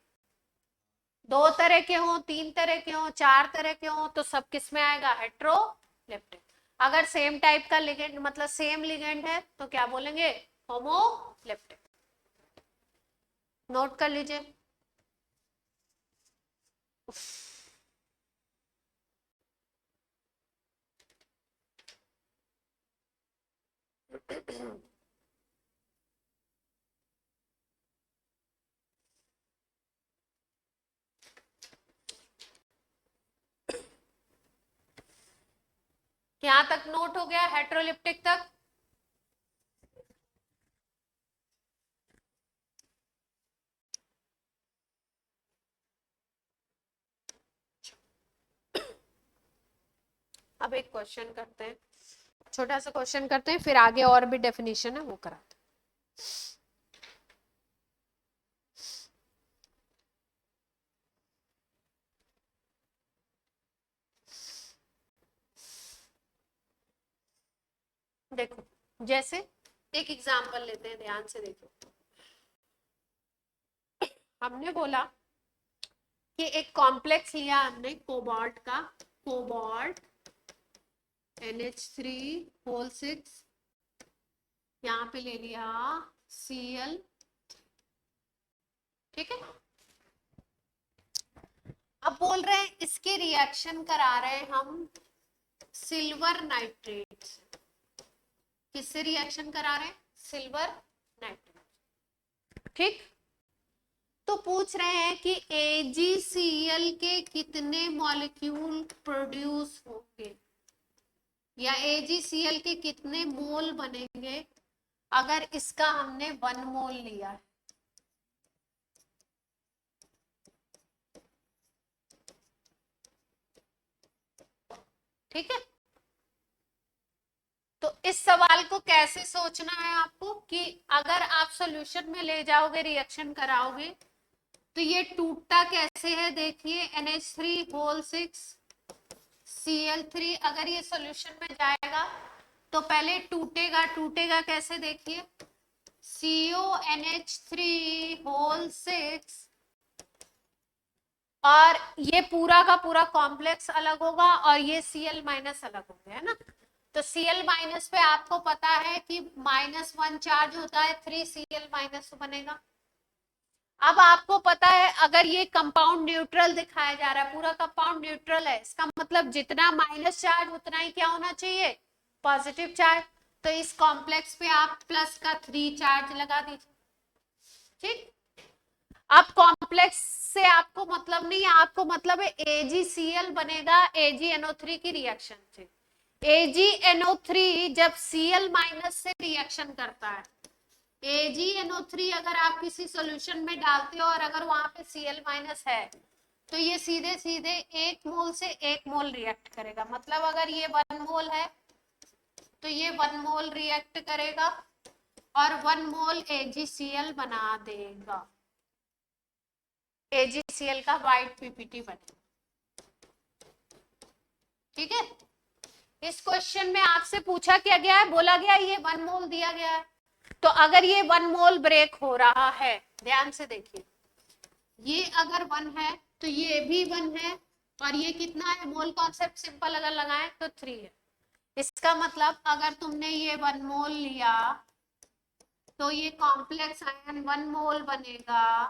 2 तरह के हो, 3 तरह के हो, 4 तरह के हो, तो सब किस में आएगा? हेट्रोलिप्टिक। अगर सेम टाइप का लिगेंड मतलब सेम लिगेंड है तो क्या बोलेंगे? होमोलिप्टिक। नोट कर लीजिए। यहां तक नोट हो गया हेट्रोलिप्टिक तक? अब एक क्वेश्चन करते हैं, छोटा सा क्वेश्चन करते हैं, फिर आगे और भी डेफिनेशन है वो कराते हैं। देखो, जैसे एक एग्जांपल लेते हैं, ध्यान से देखो। हमने बोला कि एक कॉम्प्लेक्स लिया हमने कोबाल्ट का, कोबाल्ट NH3 होल 6, यहाँ पे ले लिया Cl, ठीक है। अब बोल रहे हैं इसके रिएक्शन करा रहे हैं हम सिल्वर नाइट्रेट से। किससे रिएक्शन करा रहे हैं? सिल्वर नाइट्रेट, ठीक। तो पूछ रहे हैं कि AgCl के कितने मॉलिक्यूल प्रोड्यूस होंगे, या AgCl के कितने मोल बनेंगे अगर इसका हमने 1 मोल लिया है। ठीक है, तो इस सवाल को कैसे सोचना है आपको कि अगर आप सॉल्यूशन में ले जाओगे, रिएक्शन कराओगे, तो ये टूटता कैसे है? देखिए NH3 होल 6 Cl3, अगर ये सॉल्यूशन में जाएगा तो पहले टूटेगा। टूटेगा कैसे? देखिए CONH3 होल 6 और ये पूरा का पूरा कॉम्प्लेक्स अलग होगा और ये Cl माइनस अलग हो गया है ना। तो Cl माइनस पे आपको पता है कि -1 चार्ज होता है, 3Cl माइनस बनेगा। अब आपको पता है अगर ये कंपाउंड न्यूट्रल दिखाया जा रहा है, पूरा कंपाउंड न्यूट्रल है, इसका मतलब जितना माइनस चार्ज उतना ही क्या होना चाहिए? Positive charge. तो इस कॉम्प्लेक्स पे आप प्लस का 3 चार्ज लगा दीजिए, ठीक। अब कॉम्प्लेक्स से आपको मतलब नहीं है, आपको मतलब है AgCl बनेगा AgNO3 की रिएक्शन से। AgNO3 जब Cl माइनस से रिएक्शन करता है, AgNO3 अगर आप किसी सॉल्यूशन में डालते हो और अगर वहां पे Cl माइनस है, तो ये सीधे सीधे 1 मोल से 1 मोल रिएक्ट करेगा। मतलब अगर ये 1 मोल है तो ये 1 मोल रिएक्ट करेगा और 1 मोल AgCl बना देगा। AgCl का व्हाइट PPT बनेगा, ठीक है। इस क्वेश्चन में आपसे पूछा क्या गया है? बोला गया ये 1 मोल दिया गया है, तो अगर ये 1 मोल ब्रेक हो रहा है, ध्यान से देखिए, ये अगर 1 है तो ये भी 1 है, और ये कितना है? मोल कॉन्सेप्ट सिंपल अगर लगाएं तो 3 है। इसका मतलब अगर तुमने ये 1 मोल लिया तो ये कॉम्प्लेक्स आयन 1 मोल बनेगा,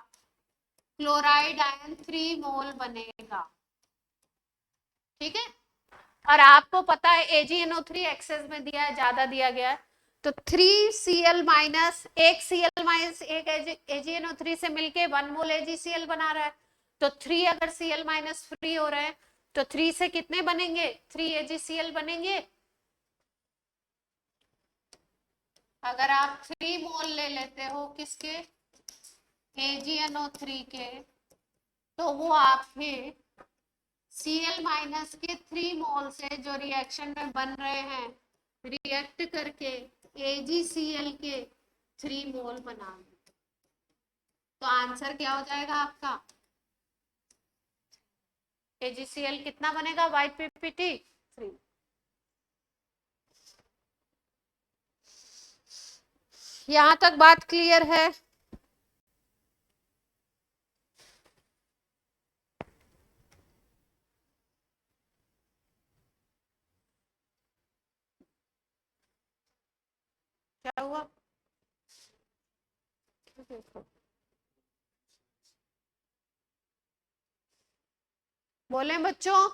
क्लोराइड आयन 3 मोल बनेगा, ठीक है। और आपको पता है AgNO3 एक्सेस में दिया है, ज्यादा दिया गया है, तो 3Cl माइनस, एक Cl माइनस एक AgNO3 से मिलके 1 मोल AgCl बना रहा है। तो 3 अगर Cl माइनस फ्री हो रहे हैं तो 3 से कितने बनेंगे? 3 AgCl बनेंगे। अगर आप 3 मोल ले लेते हो किसके? AgNO3 के, तो वो आपके Cl माइनस के 3 मोल से जो रिएक्शन में बन रहे हैं, रिएक्ट करके AgCl के 3 मोल बना। तो आंसर क्या हो जाएगा आपका? AgCl कितना बनेगा YPPT 3। यहां तक बात क्लियर है? क्या हुआ? बोले बच्चों,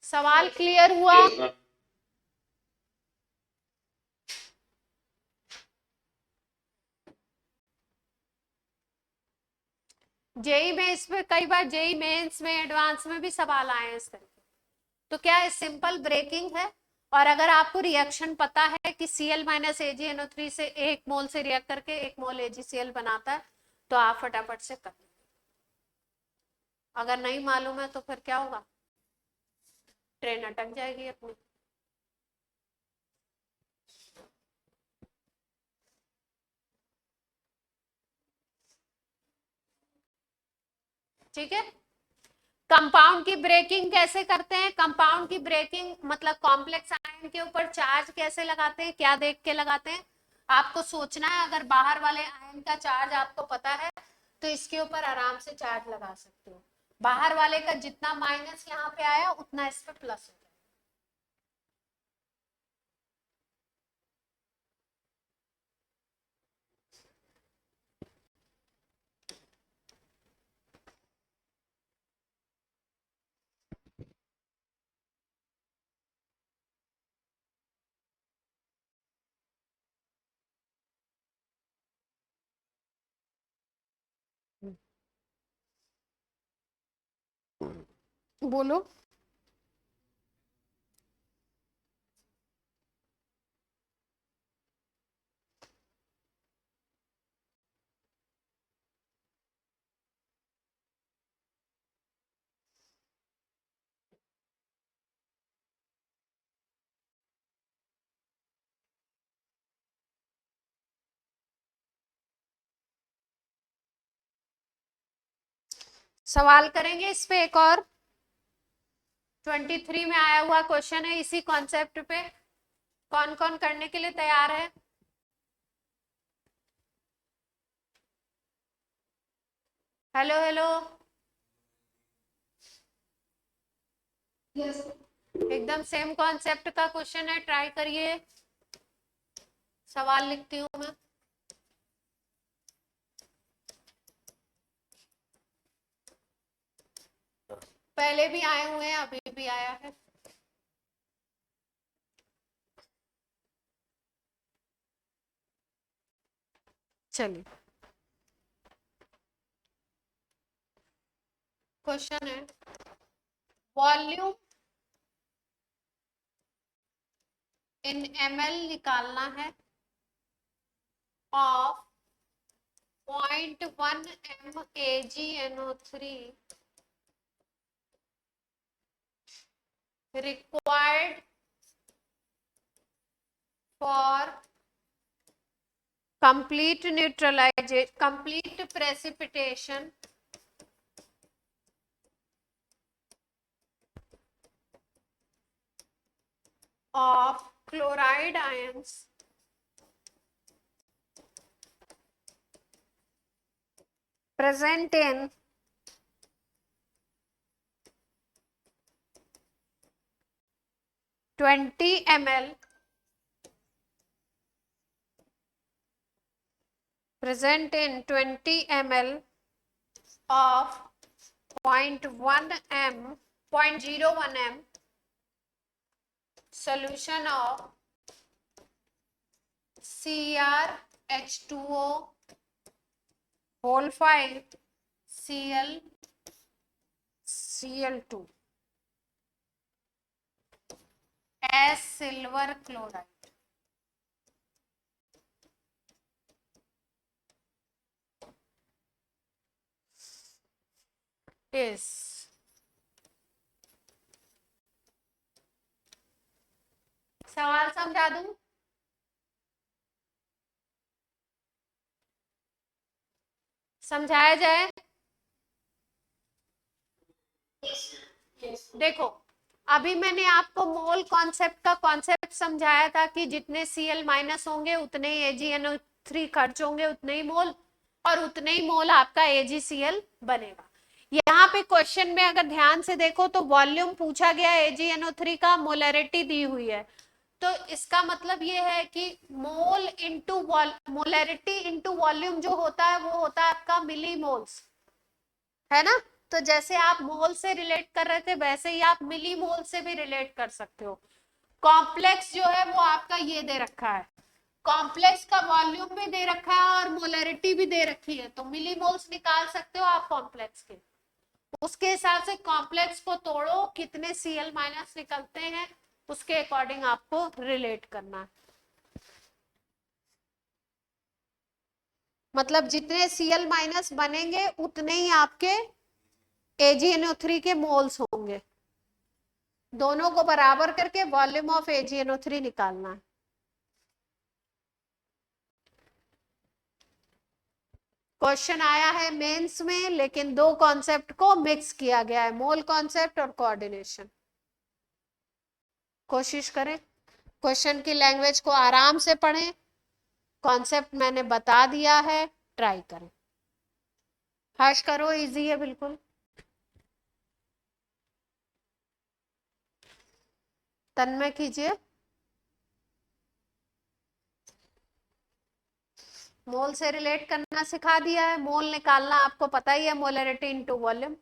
सवाल क्लियर हुआ? Yes, ma'am. जेई में इस पे कई बार जेई मेंस में एडवांस में भी सवाल आए हैं इस तरह के। तो क्या है, सिंपल ब्रेकिंग है। और अगर आपको रिएक्शन पता है कि Cl-AgNO3 से 1 मोल से रिएक्ट करके 1 मोल AgCl बनाता है, तो आप फटाफट से कर। अगर नहीं मालूम है तो फिर क्या होगा, ट्रेन अटक जाएगी अपनी। ठीक है। कंपाउंड की ब्रेकिंग कैसे करते हैं? कंपाउंड की ब्रेकिंग मतलब कॉम्प्लेक्स आयन के ऊपर चार्ज कैसे लगाते हैं, क्या देख के लगाते हैं? आपको सोचना है, अगर बाहर वाले आयन का चार्ज आपको पता है तो इसके ऊपर आराम से चार्ज लगा सकते हो। बाहर वाले का जितना माइनस यहाँ पे आया उतना इस पे प्लस हो जाए। बोलो। सवाल करेंगे इस पे एक और। 23 में आया हुआ क्वेश्चन है इसी कॉन्सेप्ट पे। कौन कौन करने के लिए तैयार है? Hello hello. Yes. एकदम सेम कॉन्सेप्ट का क्वेश्चन है, ट्राई करिए। सवाल लिखती हूँ मैं। पहले भी आए हुए हैं, अभी भी आया है। चलिए, क्वेश्चन है वॉल्यूम इन ml निकालना है of 0.1 m AgNO3 required for complete neutralization, complete precipitation of chloride ions present in 20 ml present in 20 ml of 0.1 m 0.01 m solution of CrH2O whole 5 Cl2 as silver chloride is सवाल समझा दूं? समझाया जाए? देखो, अभी मैंने आपको मोल कॉन्सेप्ट का कॉन्सेप्ट समझाया था कि जितने Cl माइनस होंगे उतने ही AgNO3 खर्च होंगे, उतने ही मोल, और उतने ही मोल आपका AgCl बनेगा। यहाँ पे क्वेश्चन में अगर ध्यान से देखो तो वॉल्यूम पूछा गया है, AgNO3 का मोलैरिटी दी हुई है, तो इसका मतलब ये है कि mole into molarity into volume जो होता है वो होता है आपका मिली मोल्स, है ना। तो जैसे आप मोल से रिलेट कर रहे थे वैसे ही आप मिली मोल से भी रिलेट कर सकते हो। कॉम्प्लेक्स जो है वो आपका ये दे रखा है, कॉम्प्लेक्स का वॉल्यूम भी दे रखा है और मोलैरिटी भी दे रखी है, तो मिली मोल्स निकाल सकते हो आप कॉम्प्लेक्स के। उसके हिसाब से कॉम्प्लेक्स को तोड़ो, कितने Cl माइनस निकलते हैं उसके अकॉर्डिंग आपको रिलेट करना है। मतलब जितने Cl माइनस बनेंगे उतने ही आपके AgNO3 के मोल्स होंगे। दोनों को बराबर करके वॉल्यूम ऑफ AgNO3 निकालना है। क्वेश्चन आया है मेंस में, लेकिन दो कॉन्सेप्ट को मिक्स किया गया है, मोल कॉन्सेप्ट और कोऑर्डिनेशन। कोशिश करें क्वेश्चन की लैंग्वेज को आराम से पढ़ें, कॉन्सेप्ट मैंने बता दिया है, ट्राई करें। हर्ष करो, इजी है बिल्कुल। तन्मय कीजिए। मोल से रिलेट करना सिखा दिया है, मोल निकालना आपको पता ही है, मोलैरिटी इनटू वॉल्यूम।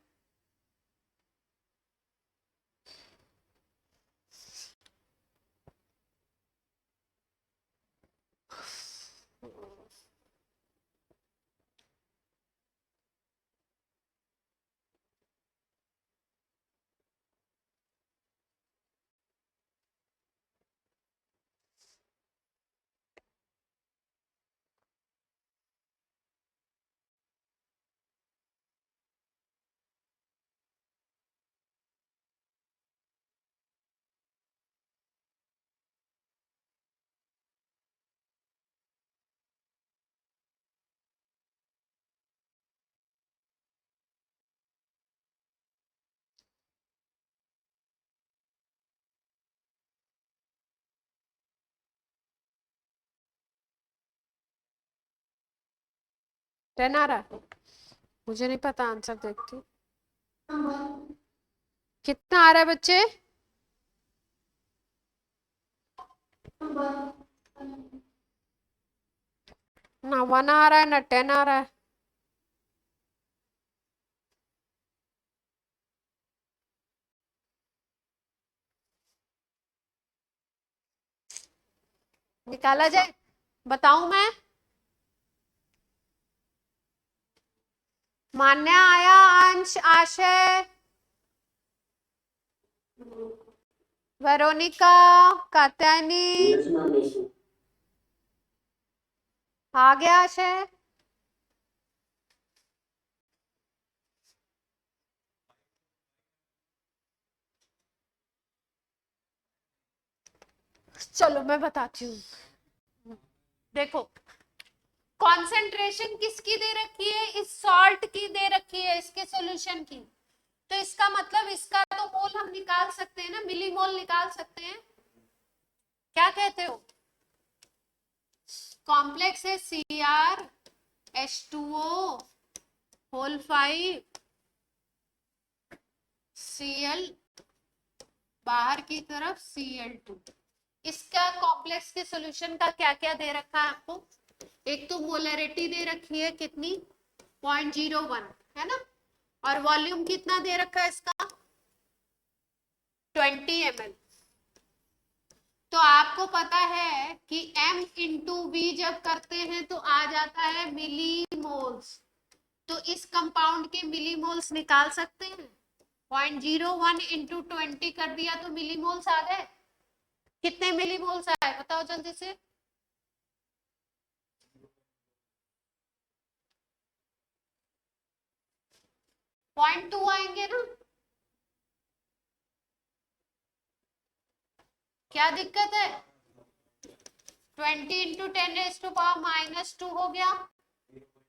टेन आ रहा है, मुझे नहीं पता, आंसर देखती कितना आ रहा है बच्चे। ना 1 आ रहा है ना 10 आ रहा है। निकाला जाए, बताऊं मैं? मान्य आया, अंश, आशय, वेरोनिका, कात्यायनी, आ गया आशय। चलो मैं बताती हूँ। देखो, कॉन्सेंट्रेशन किसकी दे रखी है? इस सॉल्ट की दे रखी है, इसके सॉल्यूशन की। तो इसका मतलब इसका तो मोल हम निकाल सकते हैं ना, मिली मोल निकाल सकते हैं। क्या कहते हो? कॉम्प्लेक्स है CrH2O होल 5 Cl, बाहर की तरफ Cl2। इसका कॉम्प्लेक्स के सॉल्यूशन का क्या क्या दे रखा है आपको? एक तो मोलैरिटी दे रखी है कितनी, 0.01, है ना। और वॉल्यूम कितना दे रखा है इसका, 20 ml। तो आपको पता है कि m इंटू वी जब करते हैं तो आ जाता है मिली मोल्स। तो इस कंपाउंड के मिली मोल्स निकाल सकते हैं। 0.01 इंटू 20 कर दिया तो मिली मोल्स आ गए। कितने मिली मोल्स आए बताओ जल्दी से। 0.2 आएंगे ना। क्या दिक्कत है? 20 इंटू 10⁻⁻² हो गया,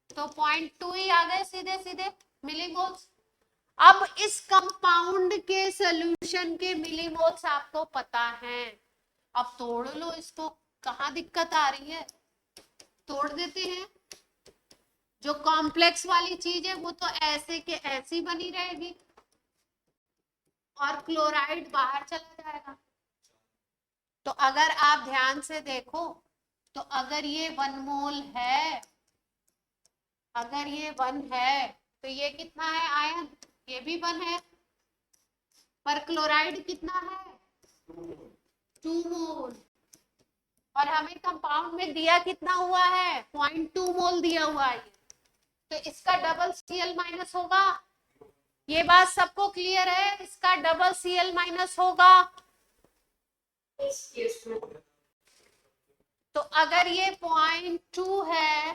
तो 0.2 ही आ गए सीधे सीधे मिली मोल्स। अब इस कंपाउंड के सॉल्यूशन के मिलीमोल्स आपको पता है, अब तोड़ लो इसको, कहाँ दिक्कत आ रही है, तोड़ देते हैं। जो कॉम्प्लेक्स वाली चीज है वो तो ऐसे के ऐसी बनी रहेगी और क्लोराइड बाहर चला जाएगा। तो अगर आप ध्यान से देखो तो अगर ये 1 मोल है, अगर ये 1 है तो ये कितना है आयन, ये भी 1 है, पर क्लोराइड कितना है 2 मोल, और हमें कंपाउंड में दिया कितना हुआ है 0.2 मोल दिया हुआ है, तो इसका डबल Cl माइनस होगा। ये बात सबको क्लियर है, इसका डबल Cl माइनस होगा। तो अगर ये 0.2 है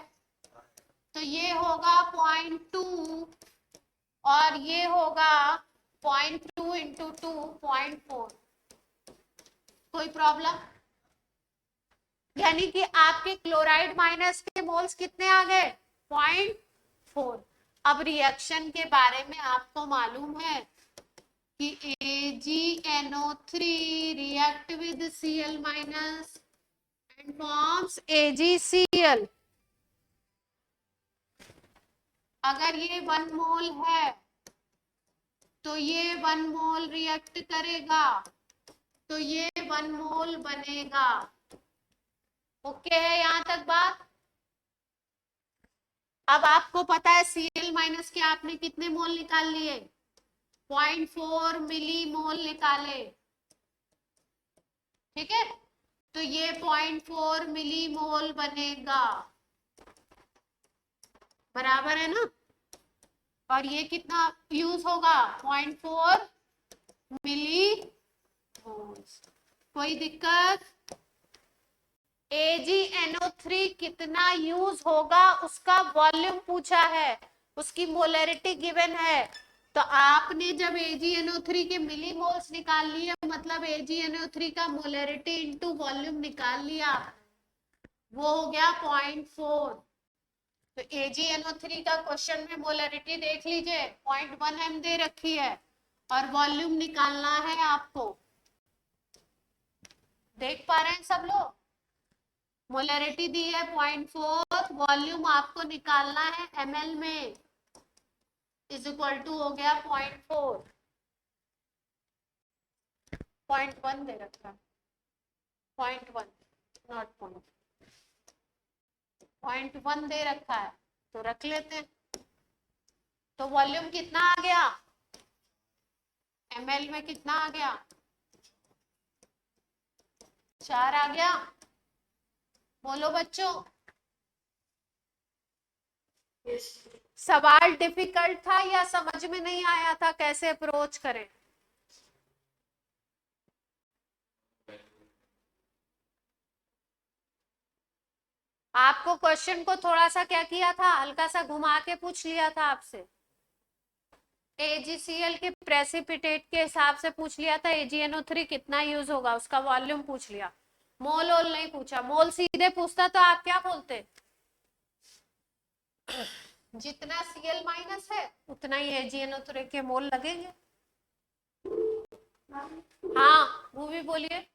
तो ये होगा 0.2 और ये होगा 0.2 इंटू 2 0.4। कोई प्रॉब्लम? यानी कि आपके क्लोराइड माइनस के मोल्स कितने आ गए 0.4। अब रिएक्शन के बारे में आपको मालूम है कि AgNO3 react with Cl minus and forms AgCl। अगर ये 1 मोल है तो ये 1 मोल रिएक्ट करेगा तो ये 1 मोल बनेगा। ओके है यहाँ तक बात? अब आपको पता है Cl माइनस के आपने कितने मोल निकाल लिए 0.4 मिली मोल निकाले, ठीक है, तो ये 0.4 मिली मोल बनेगा, बराबर है ना। और ये कितना यूज होगा 0.4 मिली मोल्स। कोई दिक्कत? AgNO3 कितना यूज होगा उसका वॉल्यूम पूछा है, उसकी मोलरिटी गिवन है। तो आपने जब AgNO3 के मिली मोल्स निकाल लिए मतलब AgNO3 का मोलरिटी इनटू वॉल्यूम निकाल लिया, वो हो गया 0.4। तो AgNO3 का क्वेश्चन में मोलरिटी देख लीजिए 0.1 m दे रखी है और वॉल्यूम निकालना है आपको। देख पा रहे हैं सब लोग? मोलरिटी दी है 0.4, वॉल्यूम आपको निकालना है ml में, इज इक्वल टू हो गया 0.4। 0.1 दे रखा है, 0.1 नॉट 0.1 दे रखा है तो रख लेते हैं। तो वॉल्यूम कितना आ गया ml में, कितना आ गया 4 आ गया। बोलो बच्चों, सवाल डिफिकल्ट था या समझ में नहीं आया था कैसे अप्रोच करें? आपको क्वेश्चन को थोड़ा सा क्या किया था, हल्का सा घुमा के पूछ लिया था आपसे। AgCl के प्रेसिपिटेट के हिसाब से पूछ लिया था AgNO3 कितना यूज होगा, उसका वॉल्यूम पूछ लिया, मोल ओल नहीं पूछा। मोल सीधे पूछता तो आप क्या बोलते? जितना Cl माइनस है उतना ही AgNO3 के मोल लगेंगे। हाँ वो भी बोलिए।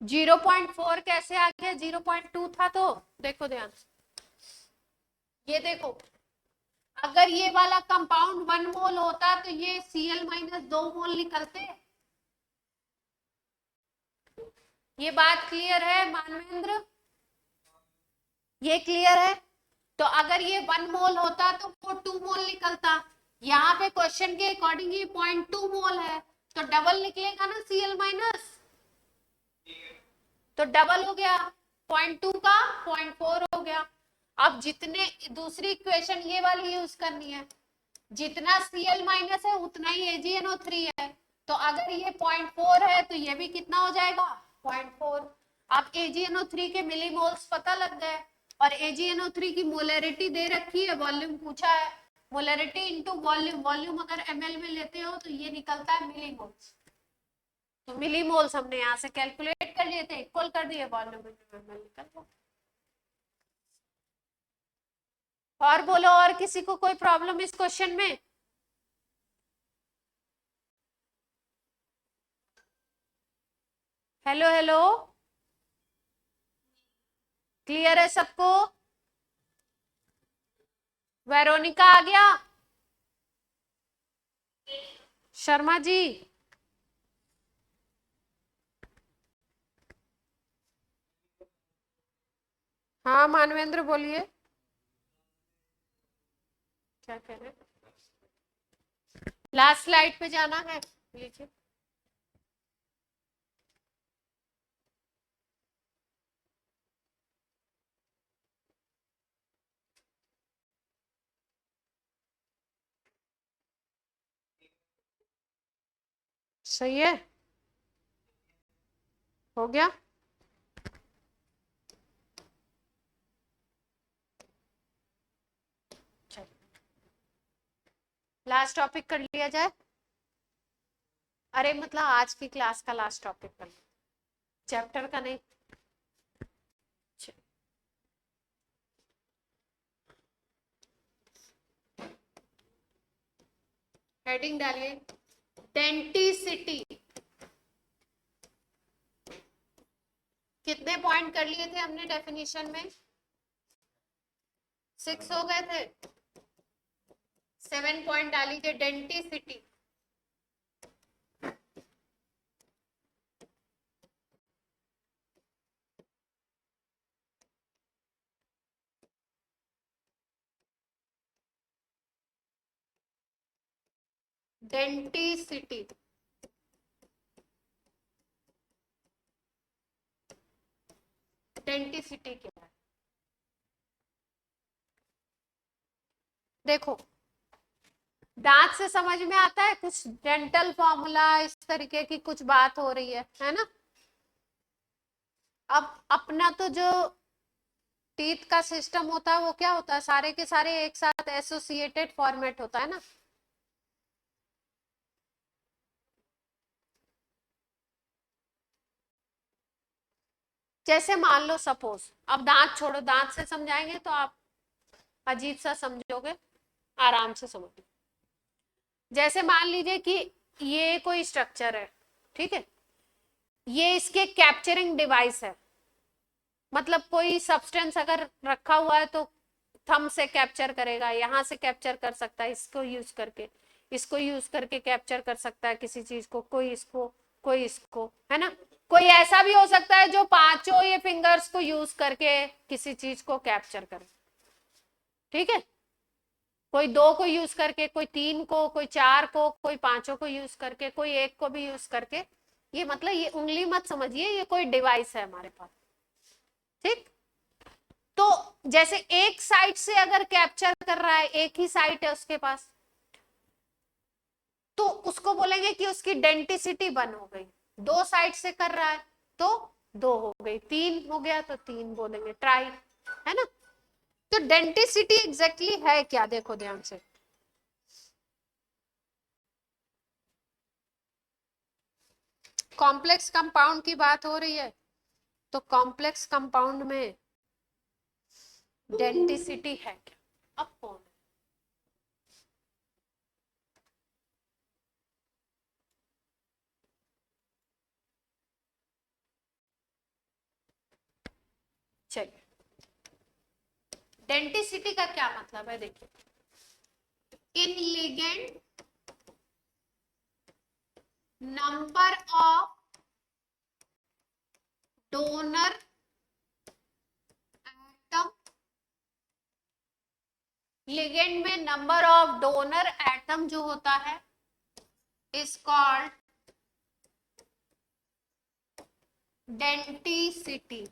0.4 कैसे आ गया, 0.2 था तो देखो ध्यान से, ये देखो अगर ये वाला कंपाउंड 1 मोल होता तो ये Cl माइनस 2 मोल निकलते। ये बात क्लियर है मानवेंद्र? ये क्लियर है? तो अगर ये 1 मोल होता तो वो 2 मोल निकलता। यहाँ पे क्वेश्चन के अकॉर्डिंग ये 0.2 मोल है तो डबल निकलेगा ना Cl माइनस, तो डबल हो गया 0.2 का 0.4 हो गया। अब जितने दूसरी इक्वेशन ये वाली यूज करनी है, जितना Cl माइनस है उतना ही AgNO3 है, तो अगर ये 0.4 है तो ये भी कितना हो जाएगा 0.4। अब AgNO3 के मिलीमोल्स पता लग गए और AgNO3 की मोलरिटी दे रखी है, वॉल्यूम पूछा है, मोलरिटी इनटू वॉल्यूम, वॉल्यूम अगर ml में लेते हो तो ये निकलता है मिलीमोल्स। तो मिलीमोल्स हमने यहाँ से कैलकुलेट कर लिए थे, इक्वल कर दिए वॉल्यूम इनटू ml, निकल गया। और बोलो, और किसी को कोई प्रॉब्लम इस क्वेश्चन में? हेलो हेलो, क्लियर है सबको? वेरोनिका आ गया? शर्मा जी? हाँ मानवेंद्र बोलिए, क्या कह रहे हैं? लास्ट स्लाइड पे जाना है, लीजिए। सही है, हो गया। लास्ट टॉपिक कर लिया जाए। अरे मतलब आज की क्लास का लास्ट टॉपिक कर लिया, चैप्टर का नहीं। हेडिंग डालिए, डेंटिसिटी। कितने पॉइंट कर लिए थे हमने डेफिनेशन में? 6 हो गए थे। 7 पॉइंट डालीजिए, डेंटिसिटी। डेंटिसिटी, डेंटिसिटी क्या है? देखो, दांत से समझ में आता है, कुछ डेंटल फॉर्मूला इस तरीके की कुछ बात हो रही है ना? अब अपना तो जो टीथ का सिस्टम होता है वो क्या होता है, सारे के सारे एक साथ एसोसिएटेड फॉर्मेट होता है ना। जैसे मान लो सपोज, अब दांत छोड़ो, दांत से समझाएंगे तो आप अजीब सा समझोगे, आराम से समझो। जैसे मान लीजिए कि ये कोई स्ट्रक्चर है, ठीक है, ये इसके कैप्चरिंग डिवाइस है। मतलब कोई सब्सटेंस अगर रखा हुआ है तो थंब से कैप्चर करेगा, यहाँ से कैप्चर कर सकता है, इसको यूज करके, इसको यूज करके कैप्चर कर सकता है किसी चीज को, कोई इसको, कोई इसको, है ना? कोई ऐसा भी हो सकता है जो पांचों ये फिंगर्स को यूज करके किसी चीज को कैप्चर करे, ठीक है? कोई 2 को यूज करके, कोई 3 को, कोई 4 को, कोई पांचों को यूज करके, कोई 1 को भी यूज करके। ये मतलब ये उंगली मत समझिए, ये कोई डिवाइस है हमारे पास, ठीक? तो जैसे एक साइड से अगर कैप्चर कर रहा है, एक ही साइड है उसके पास, तो उसको बोलेंगे कि उसकी डेंटिसिटी 1 हो गई। 2 साइड से कर रहा है तो 2 हो गई, 3 हो गया तो 3 बोलेंगे, ट्राई, है ना? तो डेंटिसिटी एग्जैक्टली है क्या, देखो ध्यान से। कॉम्प्लेक्स कंपाउंड की बात हो रही है, तो कॉम्प्लेक्स कंपाउंड में डेंटिसिटी है क्या? अब कौन है? चलिए, डेंटिसिटी का क्या मतलब है, देखिए, इन ligand number of donor atom, ligand में नंबर ऑफ डोनर एटम जो होता है इज कॉल्ड डेंटिसिटी।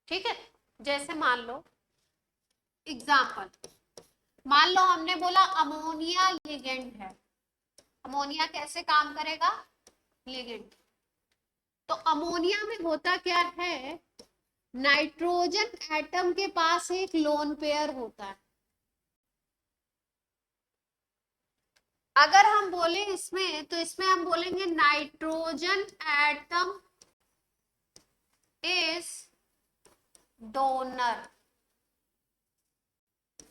ठीक है, जैसे मान लो एग्जाम्पल, मान लो हमने बोला अमोनिया लिगेंड है। अमोनिया कैसे काम करेगा? लिगेंड। तो अमोनिया में होता क्या है, नाइट्रोजन एटम के पास एक लोन पेयर होता है। अगर हम बोले इसमें, तो इसमें हम बोलेंगे nitrogen atom is donor.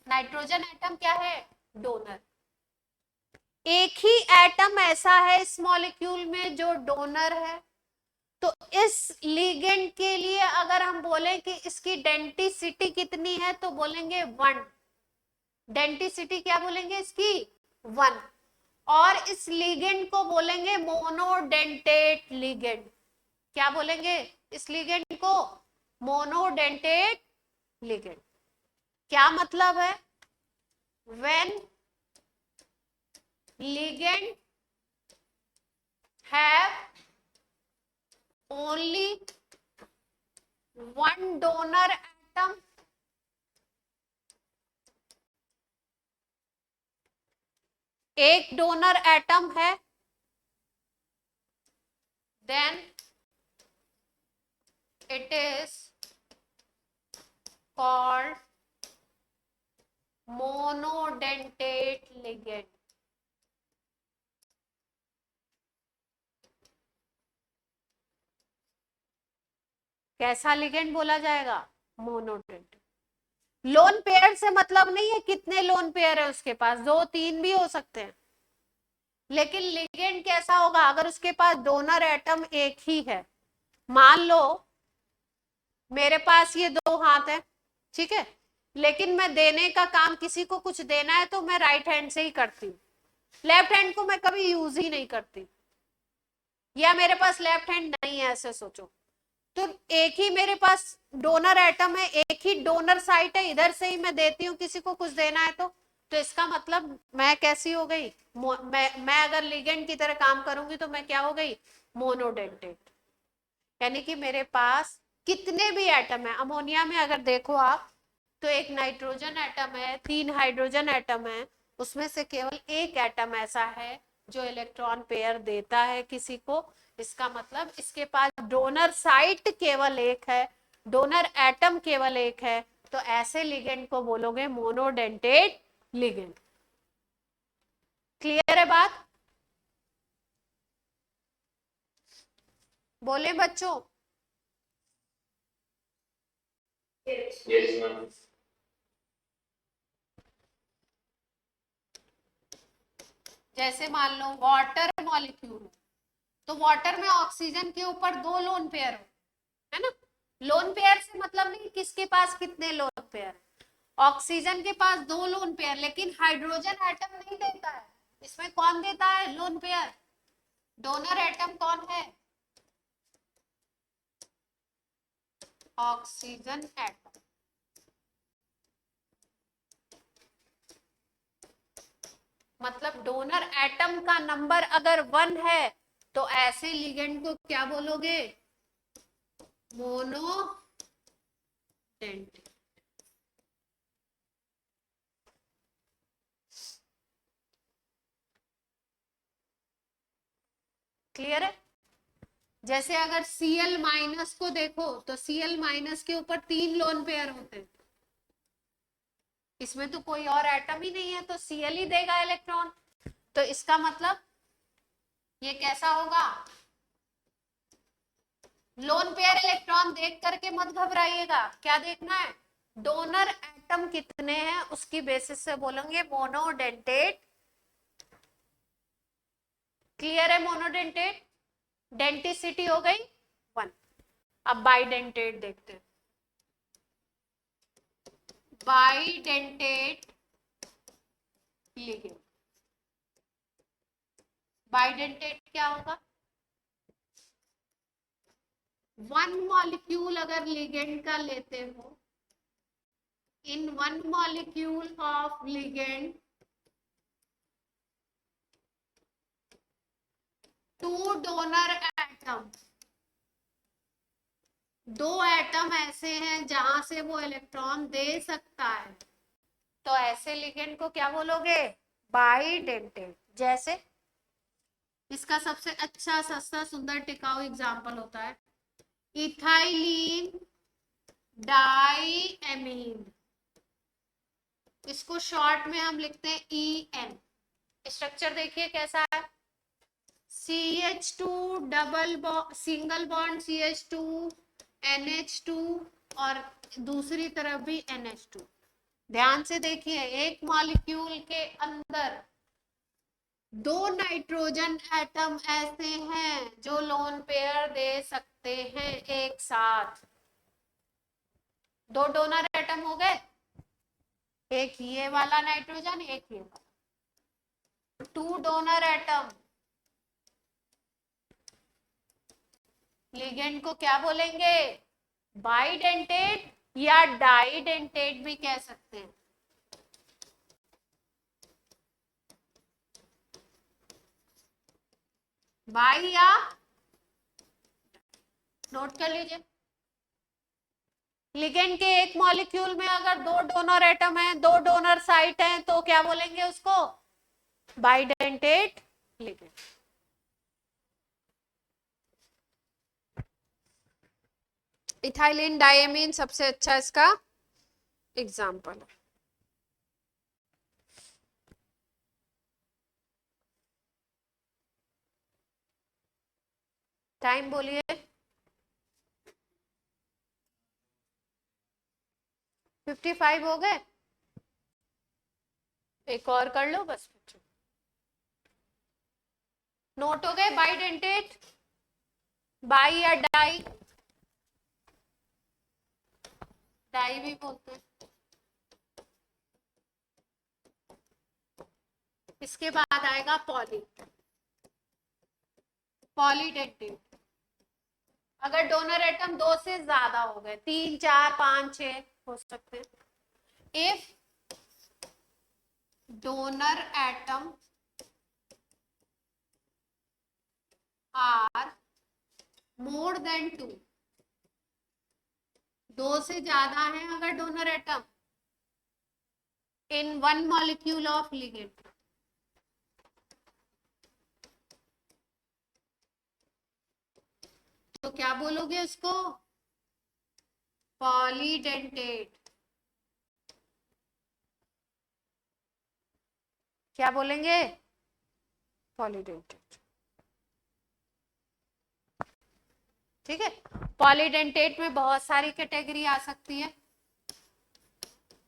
Nitrogen atom क्या है? डोनर। एक ही एटम ऐसा है इस मॉलिक्यूल में जो डोनर है, तो इस लिगेंड के लिए अगर हम बोलें कि इसकी डेंसिटी कितनी है तो बोलेंगे 1। डेंसिटी क्या बोलेंगे इसकी? 1। और इस लिगेंड को बोलेंगे मोनोडेंटेट लिगेंड। क्या बोलेंगे इस लिगेंड को? Monodentate ligand. क्या मतलब है? When ligand have only one donor atom, एक डोनर एटम है, then it is called monodentate ligand. कैसा लिगेंड बोला जाएगा? मोनोडेंटेट। लोन पेयर से मतलब नहीं है कितने लोन पेयर है उसके पास, 2-3 भी हो सकते हैं, लेकिन लिगेंड कैसा होगा? अगर उसके पास डोनर एटम एक ही है, मान लो मेरे पास ये 2 हाथ है, ठीक है, लेकिन मैं देने का काम, किसी को कुछ देना है तो मैं राइट हैंड से ही करती हूँ, लेफ्ट हैंड को मैं कभी यूज ही नहीं करती, या मेरे पास लेफ्ट हैंड नहीं है ऐसे सोचो, तो एक ही मेरे पास डोनर एटम है, एक ही डोनर साइट है, इधर से ही मैं देती हूँ किसी को कुछ देना है तो इसका मतलब मैं कैसी हो गई? मैं अगर लिगेंड की तरह काम करूंगी तो मैं क्या हो गई? मोनोडेंटेट। यानी कि मेरे पास कितने भी एटम है, अमोनिया में अगर देखो आप तो एक नाइट्रोजन एटम है, 3 हाइड्रोजन एटम है, उसमें से केवल एक एटम ऐसा है जो इलेक्ट्रॉन पेयर देता है किसी को। इसका मतलब इसके पास डोनर साइट केवल एक है, डोनर एटम केवल एक है, तो ऐसे लिगेंड को बोलोगे मोनोडेंटेट लिगेंड। क्लियर है बात? बोले बच्चों? Yes, ma'am. जैसे मान लो वाटर मॉलिक्यूल, तो वाटर में ऑक्सीजन के ऊपर 2 लोन पेयर है ना। लोन पेयर से मतलब नहीं किसके पास कितने लोन पेयर, ऑक्सीजन के पास 2 लोन पेयर, लेकिन हाइड्रोजन एटम नहीं देता है। इसमें कौन देता है लोन पेयर? डोनर एटम कौन है? Oxygen atom. मतलब डोनर एटम का नंबर अगर 1 है तो ऐसे लिगेंड को क्या बोलोगे? मोनोडेंटेट। क्लियर है? जैसे अगर Cl माइनस को देखो तो Cl माइनस के ऊपर 3 लोन पेयर होते हैं, इसमें तो कोई और एटम ही नहीं है, तो Cl ही देगा इलेक्ट्रॉन, तो इसका मतलब ये कैसा होगा? लोन पेयर इलेक्ट्रॉन देख करके मत घबराइएगा, क्या देखना है? डोनर एटम कितने हैं उसकी बेसिस से बोलेंगे मोनोडेंटेट। क्लियर है? मोनोडेंटेट डेंटिसिटी हो गई 1। अब बाइडेंटेट देखते हैं। Bidentate ligand. बाइडेंटेट क्या होगा? 1 मॉलिक्यूल अगर लिगेंड का लेते हो, इन 1 molecule of ligand 2 donor atom, 2 atom ऐसे हैं जहां से वो इलेक्ट्रॉन दे सकता है, तो ऐसे लिगेंड को क्या बोलोगे? बाइडेंटेट। जैसे इसका सबसे अच्छा सस्ता सुंदर टिकाऊ एग्जांपल होता है इथाइलिन डाइएमीन, इसको शॉर्ट में हम लिखते हैं EN। स्ट्रक्चर देखिए कैसा है, CH2 double single bond CH2 NH2 और दूसरी तरफ भी NH2। ध्यान से देखिए, एक मॉलिक्यूल के अंदर दो नाइट्रोजन एटम ऐसे हैं जो लोन पेयर दे सकते हैं एक साथ। दो डोनर एटम हो गए, एक ये वाला नाइट्रोजन, एक ये वाला। Two donor atom. लिगेंड को क्या बोलेंगे? बाइडेंटेट या डाइडेंटेट भी कह सकते हैं। बाई या नोट कर लीजिए। लिगेंड के एक मॉलिक्यूल में अगर दो डोनर एटम है, दो डोनर साइट है, तो क्या बोलेंगे उसको? Bidentate ligand. इथाइलिन डायमीन सबसे अच्छा इसका एग्जाम्पल है। टाइम बोलिए। 55 हो गए, एक और कर लो बस। नोट हो गए? बाइडेंटेट, बाई या डाई, डाई भी बोलते हैं। इसके बाद आएगा पॉली, पॉलीडेंटेट। अगर डोनर एटम दो से ज्यादा हो गए, 3 4 5 6 हो सकते हैं। If donor atom are more than 2, दो से ज्यादा है अगर donor atom in one molecule of ligand, तो क्या बोलोगे इसको? पॉलीडेंटेट। क्या बोलेंगे? पॉलीडेंटेट। ठीक है। पॉलीडेंटेट में बहुत सारी कैटेगरी आ सकती है।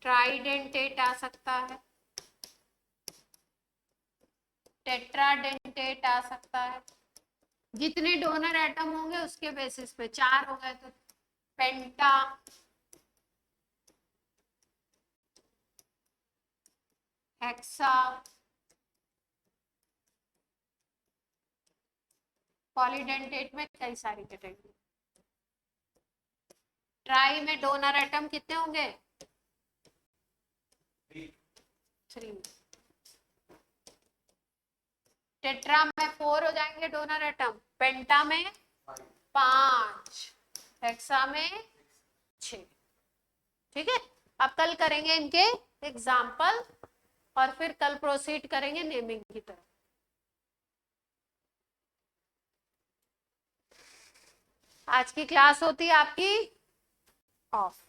ट्राइडेंटेट आ सकता है, टेट्राडेंटेट आ सकता है। जितने डोनर एटम होंगे उसके बेसिस पे, 4 हो गए तो पेंटा, हेक्सा। पॉलीडेंटेट में कई सारी कैटेगरी। ट्राई में डोनर एटम कितने होंगे? 3। टेट्रा में 4 हो जाएंगे डोनर एटम, पेंटा में 5, हेक्सा में 6। ठीक है। अब कल करेंगे इनके एग्जाम्पल और फिर कल प्रोसीड करेंगे नेमिंग की तरफ। आज की क्लास होती है आपकी ऑफ।